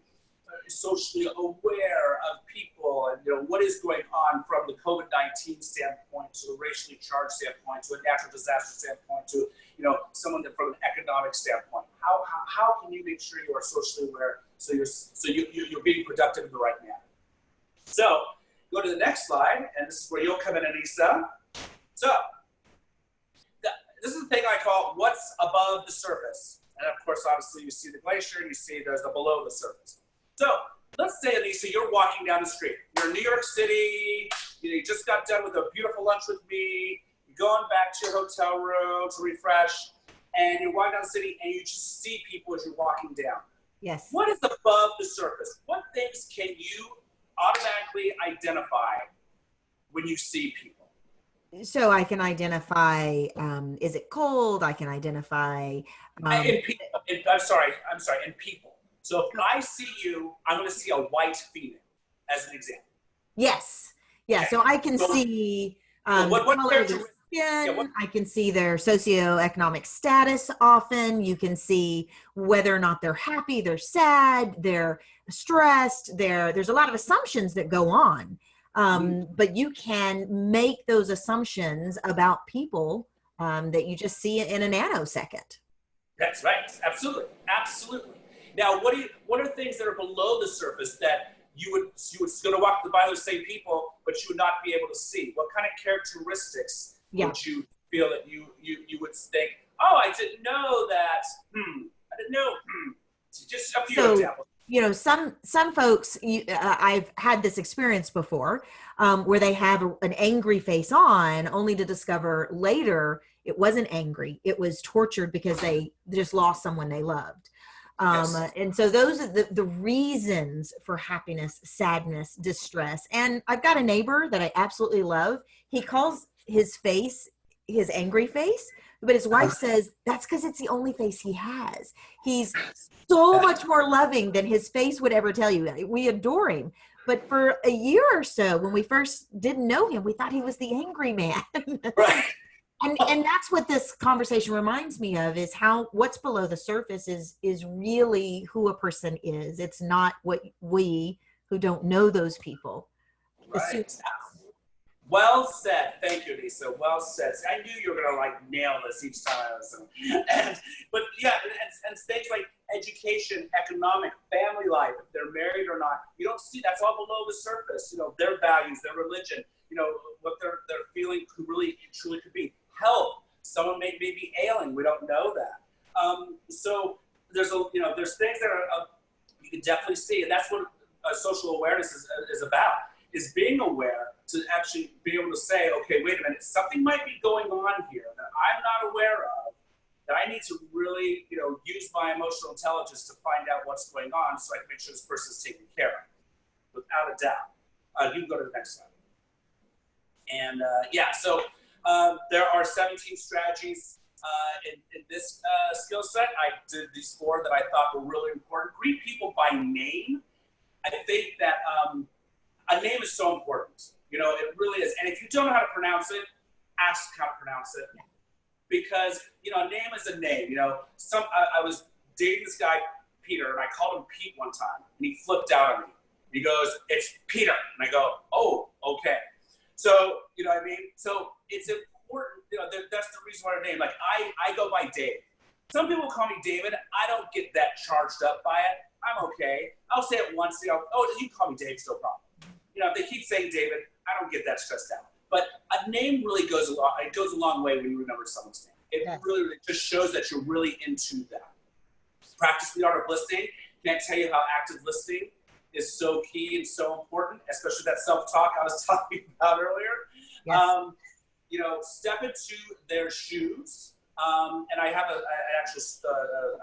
socially aware of people, and what is going on from the COVID-19 standpoint to the racially charged standpoint to a natural disaster standpoint to someone that from an economic standpoint? How can you make sure you are socially aware so you're being productive in the right manner? So go to the next slide, and this is where you'll come in, Anissa. So this is the thing I call what's above the surface. And of course, obviously, you see the glacier, and you see there's the below the surface. So let's say, Anissa, you're walking down the street. You're in New York City. You just got done with a beautiful lunch with me. You're going back to your hotel room to refresh, and you're walking down the city, and you just see people as you're walking down. Yes. What is above the surface? What things can you automatically identify when you see people? So I can identify, is it cold? I can identify. I'm sorry, in people. So if I see you, I'm going to see a white female, as an example. Yes. Yeah. Okay. So I can see what color of their skin. Yeah, I can see their socioeconomic status often. You can see whether or not they're happy, they're sad, they're stressed. There's a lot of assumptions that go on. But you can make those assumptions about people that you just see in a nanosecond. That's right. Absolutely. Absolutely. Now, what are things that are below the surface that you would go to walk by those same people, but you would not be able to see? What kind of characteristics would you feel that you would think, oh, I didn't know that. I didn't know. Just a few examples. Some folks, I've had this experience before, where they have an angry face on, only to discover later it wasn't angry. It was tortured because they just lost someone they loved. Yes. And so those are the reasons for happiness, sadness, distress. And I've got a neighbor that I absolutely love. He calls his face his angry face, but his wife says that's because it's the only face he has. He's so much more loving than his face would ever tell you. We adore him. But for a year or so, when we first didn't know him, we thought he was the angry man. Right. And that's what this conversation reminds me of, is how what's below the surface is really who a person is. It's not what we who don't know those people assume. Well said. Thank you, Lisa. Well said. I knew you were going to nail this each time I was But yeah, and things like education, economic, family life, if they're married or not, you don't see, that's all below the surface. Their values, their religion, what they're feeling really truly could be. Health. Someone may be ailing. We don't know that. So there's there's things that are actually see, and that's what social awareness is about, is being aware to actually be able to say, okay, wait a minute, something might be going on here that I'm not aware of, that I need to really, use my emotional intelligence to find out what's going on so I can make sure this person is taken care of, without a doubt. You can go to the next slide. And so there are 17 strategies in this skill set. I did these 4 that I thought were really important. Greet people by name. I think that a name is so important. It really is. And if you don't know how to pronounce it, ask how to pronounce it. Because, a name is a name. I was dating this guy, Peter, and I called him Pete one time, and he flipped out on me. He goes, "It's Peter." And I go, "Oh, okay." So, you know what I mean? So it's important, that's the reason why our name, like I go by Dave. Some people call me David. I don't get that charged up by it. I'm okay. I'll say it once, you can call me Dave, it's no problem. If they keep saying David, I don't get that stressed out. But a name really goes a long way when you remember someone's name. It really just shows that you're really into that. Practice the art of listening. Can't tell you how active listening is so key and so important, especially that self-talk I was talking about earlier. Yes. Step into their shoes. And I have an actual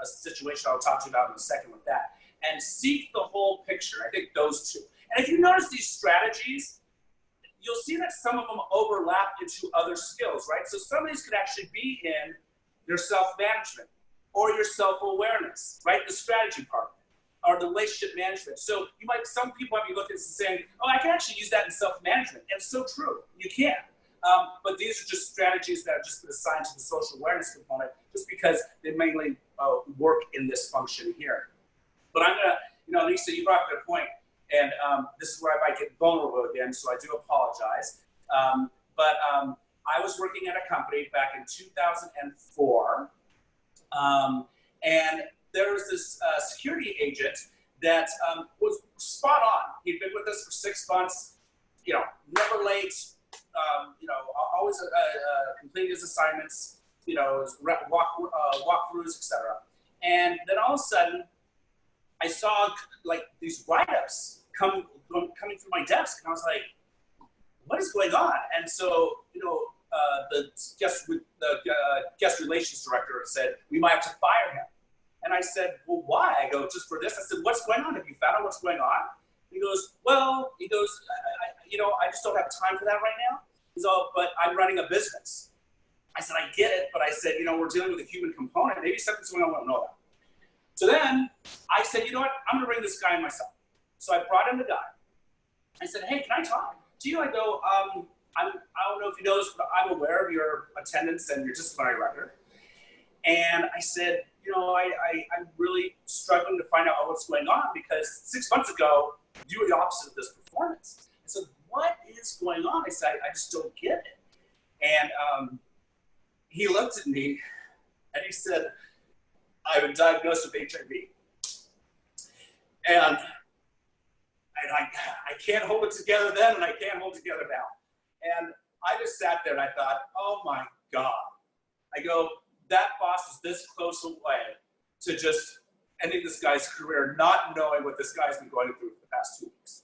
situation I'll talk to you about in a second with that. And seek the whole picture. I think those 2. And if you notice these strategies, you'll see that some of them overlap into other skills, right? So some of these could actually be in your self-management or your self-awareness, right? The strategy part, or the relationship management. So some people might be looking and saying, oh, I can actually use that in self-management. And it's so true, you can. But these are just strategies that have just been assigned to the social awareness component just because they mainly work in this function here. But I'm gonna, Lisa, you brought up a good point. And this is where I might get vulnerable again, so I do apologize. But I was working at a company back in 2004, and there was this security agent that was spot on. He'd been with us for 6 months, never late, always completing his assignments, walkthroughs, etc. And then all of a sudden, I saw these write-ups coming through my desk, and I was like, "What is going on?" And so, the guest relations director said we might have to fire him. And I said, "Well, why?" I go, "Just for this." I said, "What's going on? Have you found out what's going on?" He goes, I just don't have time for that right now. He's all, "But I'm running a business." I said, "I get it," but I said, we're dealing with a human component. Maybe something's going on we don't know about. So then I said, you know what? I'm going to bring this guy in myself. So I brought in the guy. I said, "Hey, can I talk to you?" I go, I don't know if you know this, but I'm aware of your attendance and your disciplinary record. And I said, I'm really struggling to find out what's going on because 6 months ago, you were the opposite of this performance. I said, "What is going on?" I said, I just don't get it. And he looked at me and he said, "I've been diagnosed with HIV. And I can't hold it together then, and I can't hold it together now." And I just sat there and I thought, oh my God. I go, that boss is this close away to just ending this guy's career, not knowing what this guy's been going through for the past 2 weeks.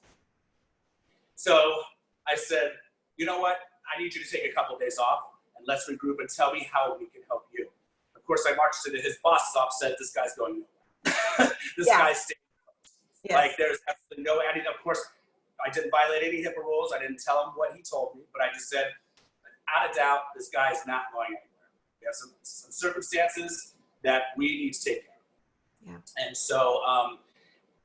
So I said, "You know what? I need you to take a couple of days off and let's regroup and tell me how we can help you." Of course, I marched into his boss's office and said, "This guy's going nowhere." This guy's staying close. Yes. Like there's absolutely no, and of course, I didn't violate any HIPAA rules. I didn't tell him what he told me, but I just said, out of doubt, this guy's not going anywhere. We have some circumstances that we need to take care of. Yeah. And so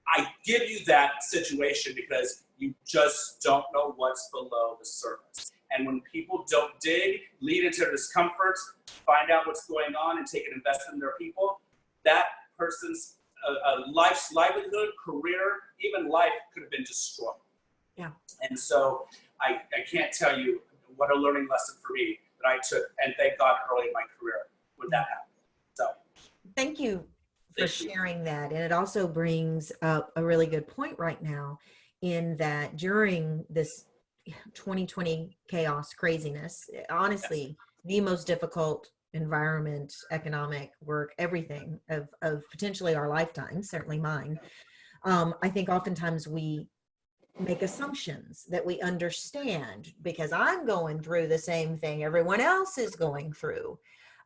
I give you that situation because you just don't know what's below the surface. And when people don't dig, lead into discomfort, find out what's going on, and take an investment in their people, that person's life's livelihood, career, even life could have been destroyed. Yeah. And so I can't tell you what a learning lesson for me that I took, and thank God early in my career when that happened. So thank you for sharing that. And it also brings up a really good point right now in that during this 2020 chaos craziness, honestly, the most difficult environment, economic, work, everything of potentially our lifetime, certainly mine. I think oftentimes we make assumptions that we understand because I'm going through the same thing everyone else is going through.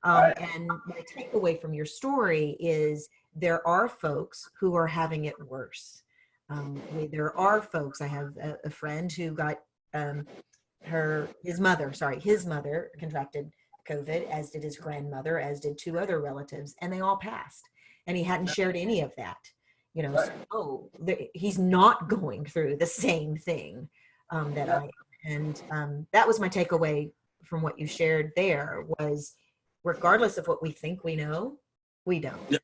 Right. And my takeaway from your story is there are folks who are having it worse. There are folks, I have a friend who got his mother contracted COVID, as did his grandmother, as did two other relatives, and they all passed. And he hadn't shared any of that, Right. he's not going through the same thing that Yeah. I am. And that was my takeaway from what you shared there was regardless of what we think we know, we don't. Yeah.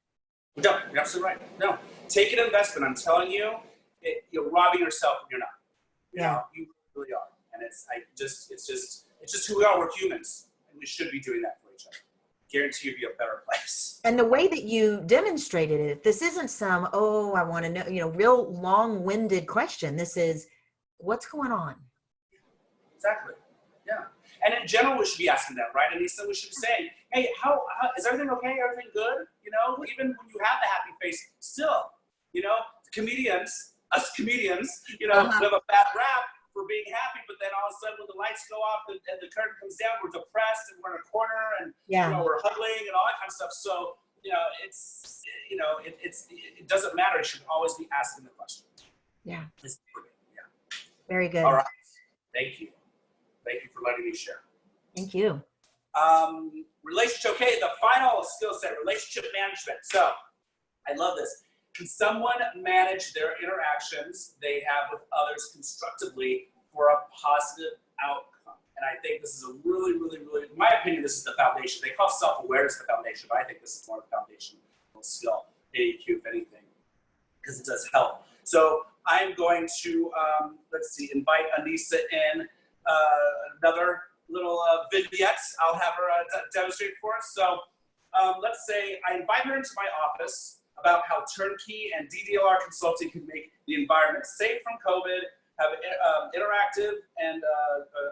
No, you're absolutely right. No, take an investment. I'm telling you, you're robbing yourself if you're not. You know, you really are. And it's just who we are. We're humans, and we should be doing that for each other. Guarantee you'll be a better place. And the way that you demonstrated it, this isn't some, oh, I want to know, real long-winded question. This is, what's going on? Exactly. Yeah. And in general, we should be asking that, right? Anissa, we should be saying, hey, how is everything okay? Everything good? Even when you have the happy face, still, us comedians, we have a bad rap for being happy, but then all of a sudden when the lights go off and the curtain comes down, we're depressed and we're in a corner and we're huddling and all that kind of stuff. So, it doesn't matter. You should always be asking the question. Yeah. Yeah. Very good. All right. Thank you. Thank you for letting me share. Thank you. Relationship, okay, the final skill set, relationship management. So, I love this. Can someone manage their interactions they have with others constructively for a positive outcome? And I think this is a really, really, really, in my opinion, this is the foundation. They call self-awareness the foundation, but I think this is more of a foundational skill, AEQ, if anything, because it does help. So I'm going to, invite Anissa in another little vignette. I'll have her demonstrate for us. So let's say I invite her into my office about how Turnkey and DDLR consulting can make the environment safe from COVID, have interactive and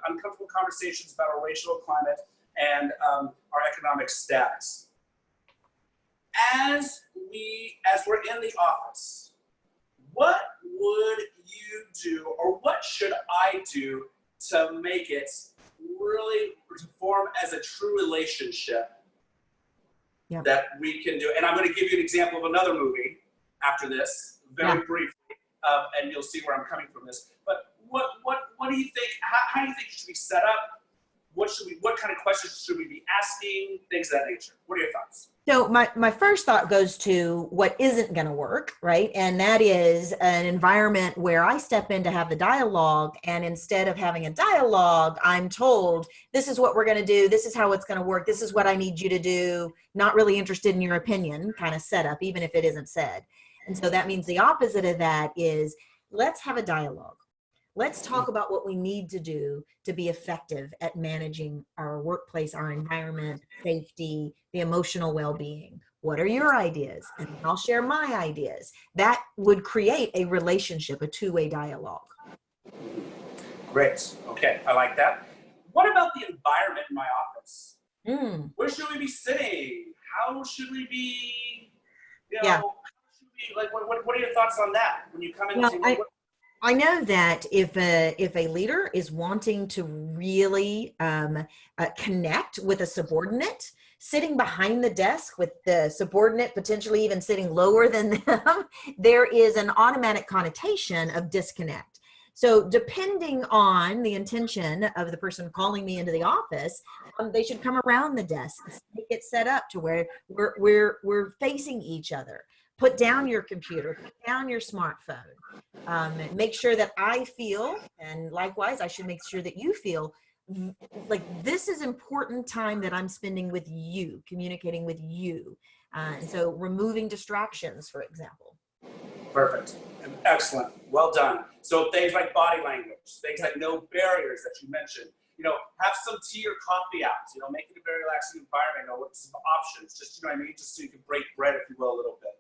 uncomfortable conversations about our racial climate and our economic status. As we're in the office, what would you do or what should I do to make it really to form as a true relationship that we can do? And I'm going to give you an example of another movie after this, very briefly, and you'll see where I'm coming from this. But what do you think? How do you think it should be set up? What kind of questions should we be asking? Things of that nature. What are your thoughts? So my first thought goes to what isn't going to work, right? And that is an environment where I step in to have the dialogue, and instead of having a dialogue, I'm told, this is what we're going to do, this is how it's going to work, this is what I need you to do, not really interested in your opinion kind of setup, even if it isn't said. And so that means the opposite of that is, let's have a dialogue. Let's talk about what we need to do to be effective at managing our workplace, our environment, safety, the emotional well-being. What are your ideas? And I'll share my ideas. That would create a relationship, a two-way dialogue. Great. Okay, I like that. What about the environment in my office? Where should we be sitting? How should we be, how should we, what are your thoughts on that when you come in? I know that if a leader is wanting to really connect with a subordinate, sitting behind the desk with the subordinate potentially even sitting lower than them, there is an automatic connotation of disconnect. So depending on the intention of the person calling me into the office, they should come around the desk, make it set up to where we're facing each other. Put down your computer, put down your smartphone. Make sure that I feel, and likewise, I should make sure that you feel like this is important time that I'm spending with you, communicating with you. And so removing distractions, for example. Perfect. Excellent. Well done. So things like body language, things like no barriers that you mentioned, have some tea or coffee out, make it a very relaxing environment, some options, just, just so you can break bread, if you will, a little bit.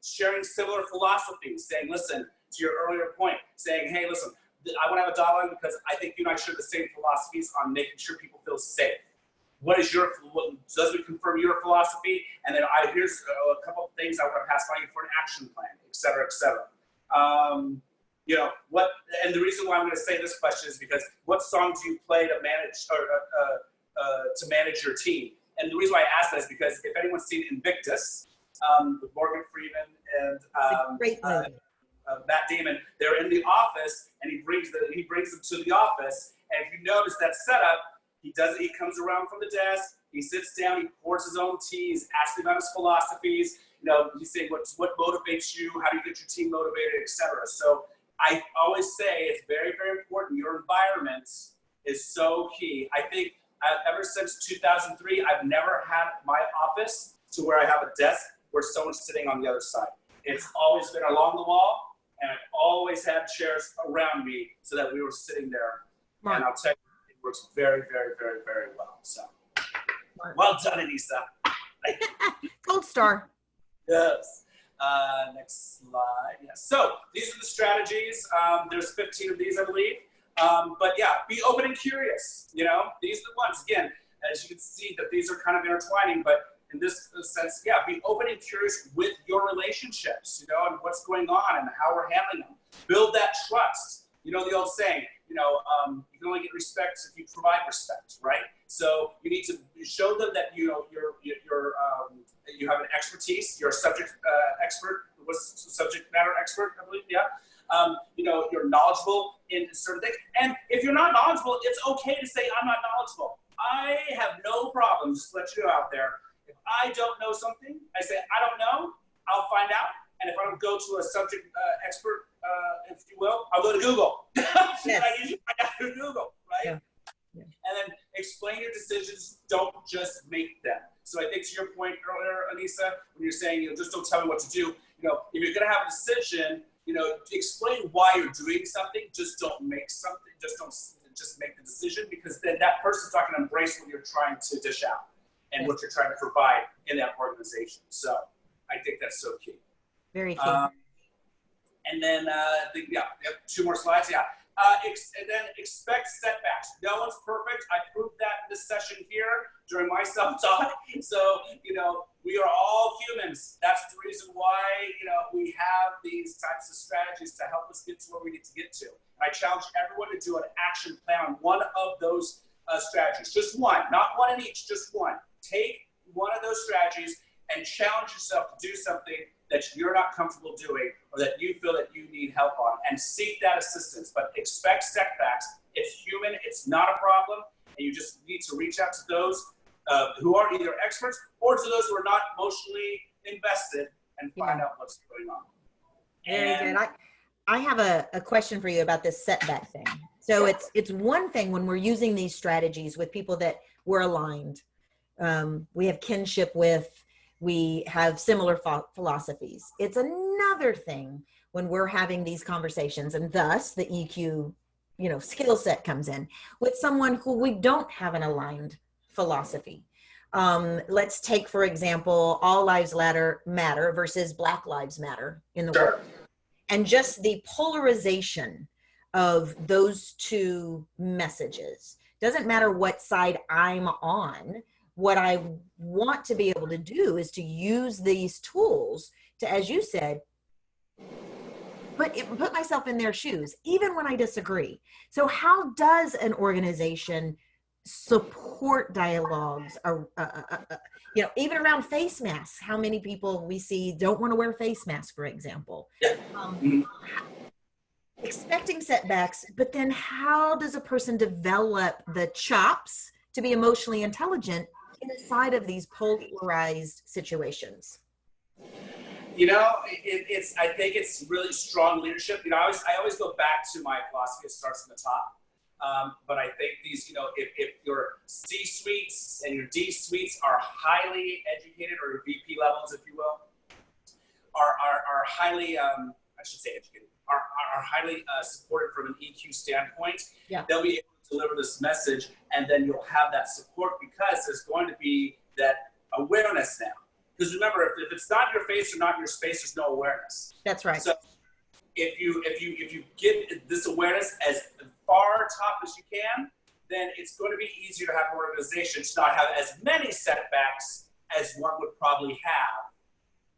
Sharing similar philosophies, saying, listen, to your earlier point, saying, hey, listen, I want to have a dialogue because I think you and I share the same philosophies on making sure people feel safe. does it confirm your philosophy? And then here's a couple of things I want to pass by you for an action plan, et cetera, et cetera. And the reason why I'm going to say this question is because what song do you play to manage your team? And the reason why I ask that is because if anyone's seen Invictus, with Morgan Freeman and Matt Damon, they're in the office, and he brings them to the office. And if you notice that setup, he comes around from the desk, he sits down, he pours his own tea, he's asking about his philosophies. He's saying what motivates you, how do you get your team motivated, etc. So I always say it's very, very important. Your environment is so key. I think ever since 2003, I've never had my office to where I have a desk where someone's sitting on the other side. It's always been along the wall, and I've always had chairs around me so that we were sitting there. Right. And I'll tell you, it works very, very, very, very well. So, well done, Anissa. Gold star. Yes. Next slide. Yes. So these are the strategies. There's 15 of these, I believe. But yeah, be open and curious. These are the ones. Again, as you can see, that these are kind of intertwining, but in this sense, yeah, be open and curious with your relationships, and what's going on and how we're handling them. Build that trust. The old saying, you can only get respect if you provide respect, right? So you need to show them that you have an expertise. You're a subject expert. What's subject matter expert? I believe, yeah. You're knowledgeable in certain things. And if you're not knowledgeable, it's okay to say I'm not knowledgeable. I have no problem. Just to let you know out there. If I don't know something, I say I don't know. I'll find out. And if I don't go to a subject expert, if you will, I'll go to Google. Yes. I usually find out through Google, right? Yeah. Yeah. And then explain your decisions. Don't just make them. So I think to your point earlier, Anissa, when you're saying, just don't tell me what to do. If you're going to have a decision, explain why you're doing something. Just don't make something. Just make the decision, because then that person's not going to embrace what you're trying to dish out and what you're trying to provide in that organization. So I think that's so key. Very key. And then, two more slides. Yeah. And then expect setbacks. No one's perfect. I proved that in this session here during my self-talk. So, we are all humans. That's the reason why, we have these types of strategies to help us get to where we need to get to. And I challenge everyone to do an action plan on one of those strategies. Just one, not one in each, just one. Take one of those strategies and challenge yourself to do something that you're not comfortable doing or that you feel that you need help on, and seek that assistance. But expect setbacks. It's human. It's not a problem. And you just need to reach out to those who are either experts or to those who are not emotionally invested and find out what's going on. Very good. I have a question for you about this setback thing. So it's one thing when we're using these strategies with people that we're aligned. We have kinship with, we have similar philosophies. It's another thing when we're having these conversations, and thus the EQ, skill set comes in with someone who we don't have an aligned philosophy. Let's take, for example, all lives matter versus Black Lives Matter in the world. And just the polarization of those two messages. Doesn't matter what side I'm on. What I want to be able to do is to use these tools to, as you said, put myself in their shoes, even when I disagree. So how does an organization support dialogues, even around face masks? How many people we see don't want to wear face masks, for example? Expecting setbacks, but then how does a person develop the chops to be emotionally intelligent inside of these polarized situations? I think it's really strong leadership. I always go back to my philosophy. It starts from the top. But I think these, if your C-suites and your D-suites are highly educated, or your VP levels, if you will, are highly, I should say educated, are highly supported from an EQ standpoint, they'll be able to deliver this message, and then you'll have that support because there's going to be that awareness now. Because remember, if it's not your face or not your space, there's no awareness. That's right. So if you get this awareness as far top as you can, then it's going to be easier to have an organization to not have as many setbacks as one would probably have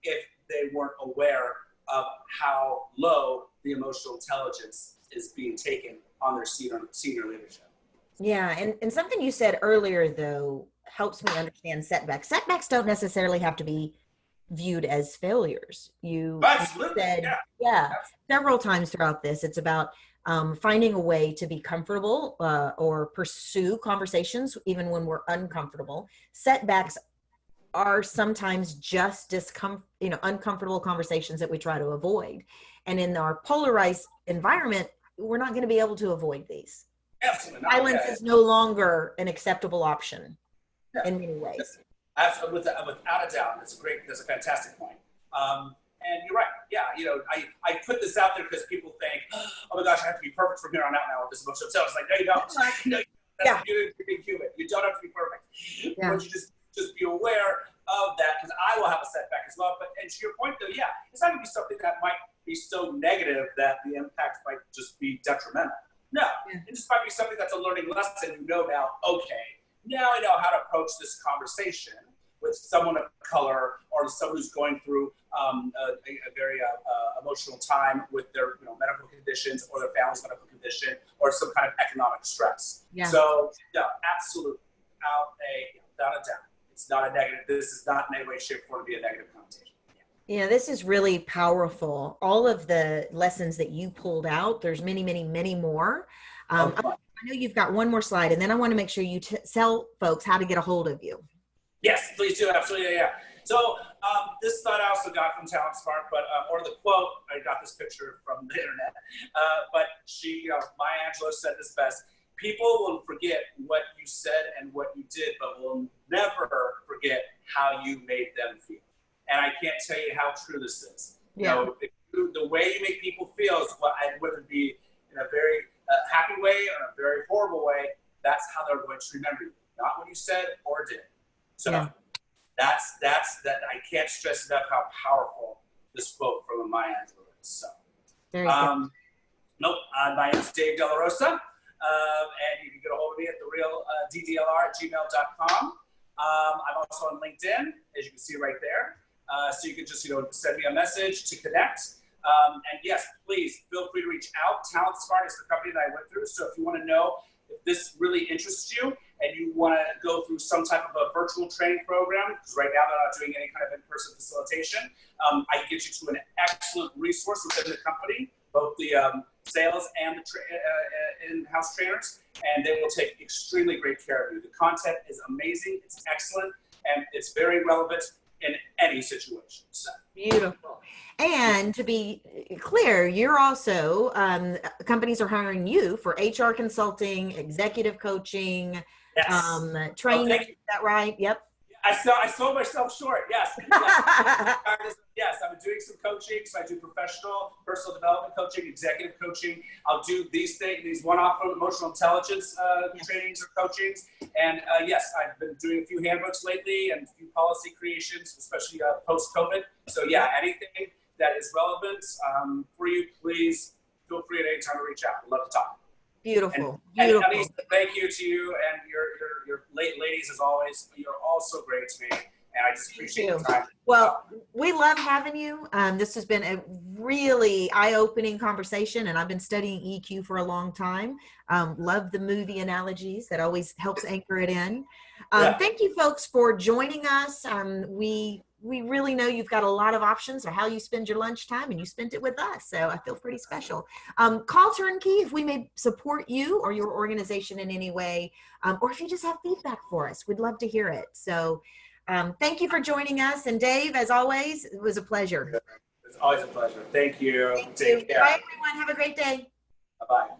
if they weren't aware of how low the emotional intelligence is being taken on their senior leadership. Yeah, and something you said earlier, though, helps me understand setbacks. Setbacks don't necessarily have to be viewed as failures. You Absolutely, said, yeah. several times throughout this, it's about finding a way to be comfortable or pursue conversations even when we're uncomfortable. Setbacks are sometimes just uncomfortable conversations that we try to avoid. And in our polarized environment, we're not going to be able to avoid these. Absolutely not. Silence is no longer an acceptable option in many ways. Absolutely, without a doubt. That's a fantastic point. And you're right. Yeah, I put this out there because people think, oh my gosh, I have to be perfect from here on out now with this emotional intelligence. Like, no, you don't. You're being human. You don't have to be perfect. Yeah. But you just be aware of that, because I will have a setback as well. And to your point, though, it's not going to be something that might be so negative that the impact might just be detrimental. No, it just might be something that's a learning lesson. You know now, okay, now I know how to approach this conversation with someone of color or someone who's going through a very emotional time with their medical conditions or their family's medical condition or some kind of economic stress. Yeah. So, absolutely, without a doubt. It's not a negative. This is not in any way, shape, or form to be a negative connotation. Yeah, this is really powerful. All of the lessons that you pulled out, there's many, many, many more. I know you've got one more slide, and then I want to make sure you tell folks how to get a hold of you. Yes, please do. Absolutely, yeah. So this slide I also got from Talent Smart, but or the quote, I got this picture from the internet. But she, Maya Angelou said this best: "People will forget what you said and what you did, but will never forget how you made them feel." And I can't tell you how true this is. Yeah. The way you make people feel is whether it be in a very happy way or a very horrible way, that's how they're going to remember you, not what you said or did. So that's that. I can't stress enough how powerful this quote from Maya Angelou is. So, my name is Dave De La Rosa, and you can get a hold of me at therealddlr@gmail.com. I'm also on LinkedIn, as you can see right there. So you can just send me a message to connect. And yes, please feel free to reach out. Talent Smart is the company that I went through. So if you want to know if this really interests you and you want to go through some type of a virtual training program, because right now they're not doing any kind of in-person facilitation, I can get you to an excellent resource within the company, both the sales and the in-house trainers, and they will take extremely great care of you. The content is amazing, it's excellent, and it's very relevant in any situation. So. Beautiful. And to be clear, you're also, companies are hiring you for HR consulting, executive coaching, training. Is that right? Yep. I sold myself short. Yes. Yes. I'm doing some coaching. So I do professional, personal development coaching, executive coaching. I'll do these things, these one-off emotional intelligence trainings or coachings. And yes, I've been doing a few handbooks lately and a few policy creations, especially post-COVID. So anything that is relevant for you, please feel free at any time to reach out. I'd love to talk. Beautiful. And Elise, thank you to you and your late ladies as always. You're all so great to me, and I just appreciate your time. Well, we love having you. This has been a really eye-opening conversation, and I've been studying EQ for a long time. Love the movie analogies. That always helps anchor it in. Thank you, folks, for joining us. We really know you've got a lot of options for how you spend your lunchtime, and you spent it with us. So I feel pretty special. Call Turnkey if we may support you or your organization in any way, or if you just have feedback for us. We'd love to hear it. So thank you for joining us. And Dave, as always, it was a pleasure. It's always a pleasure. Thank you. Thank you. Bye, everyone. Have a great day. Bye-bye.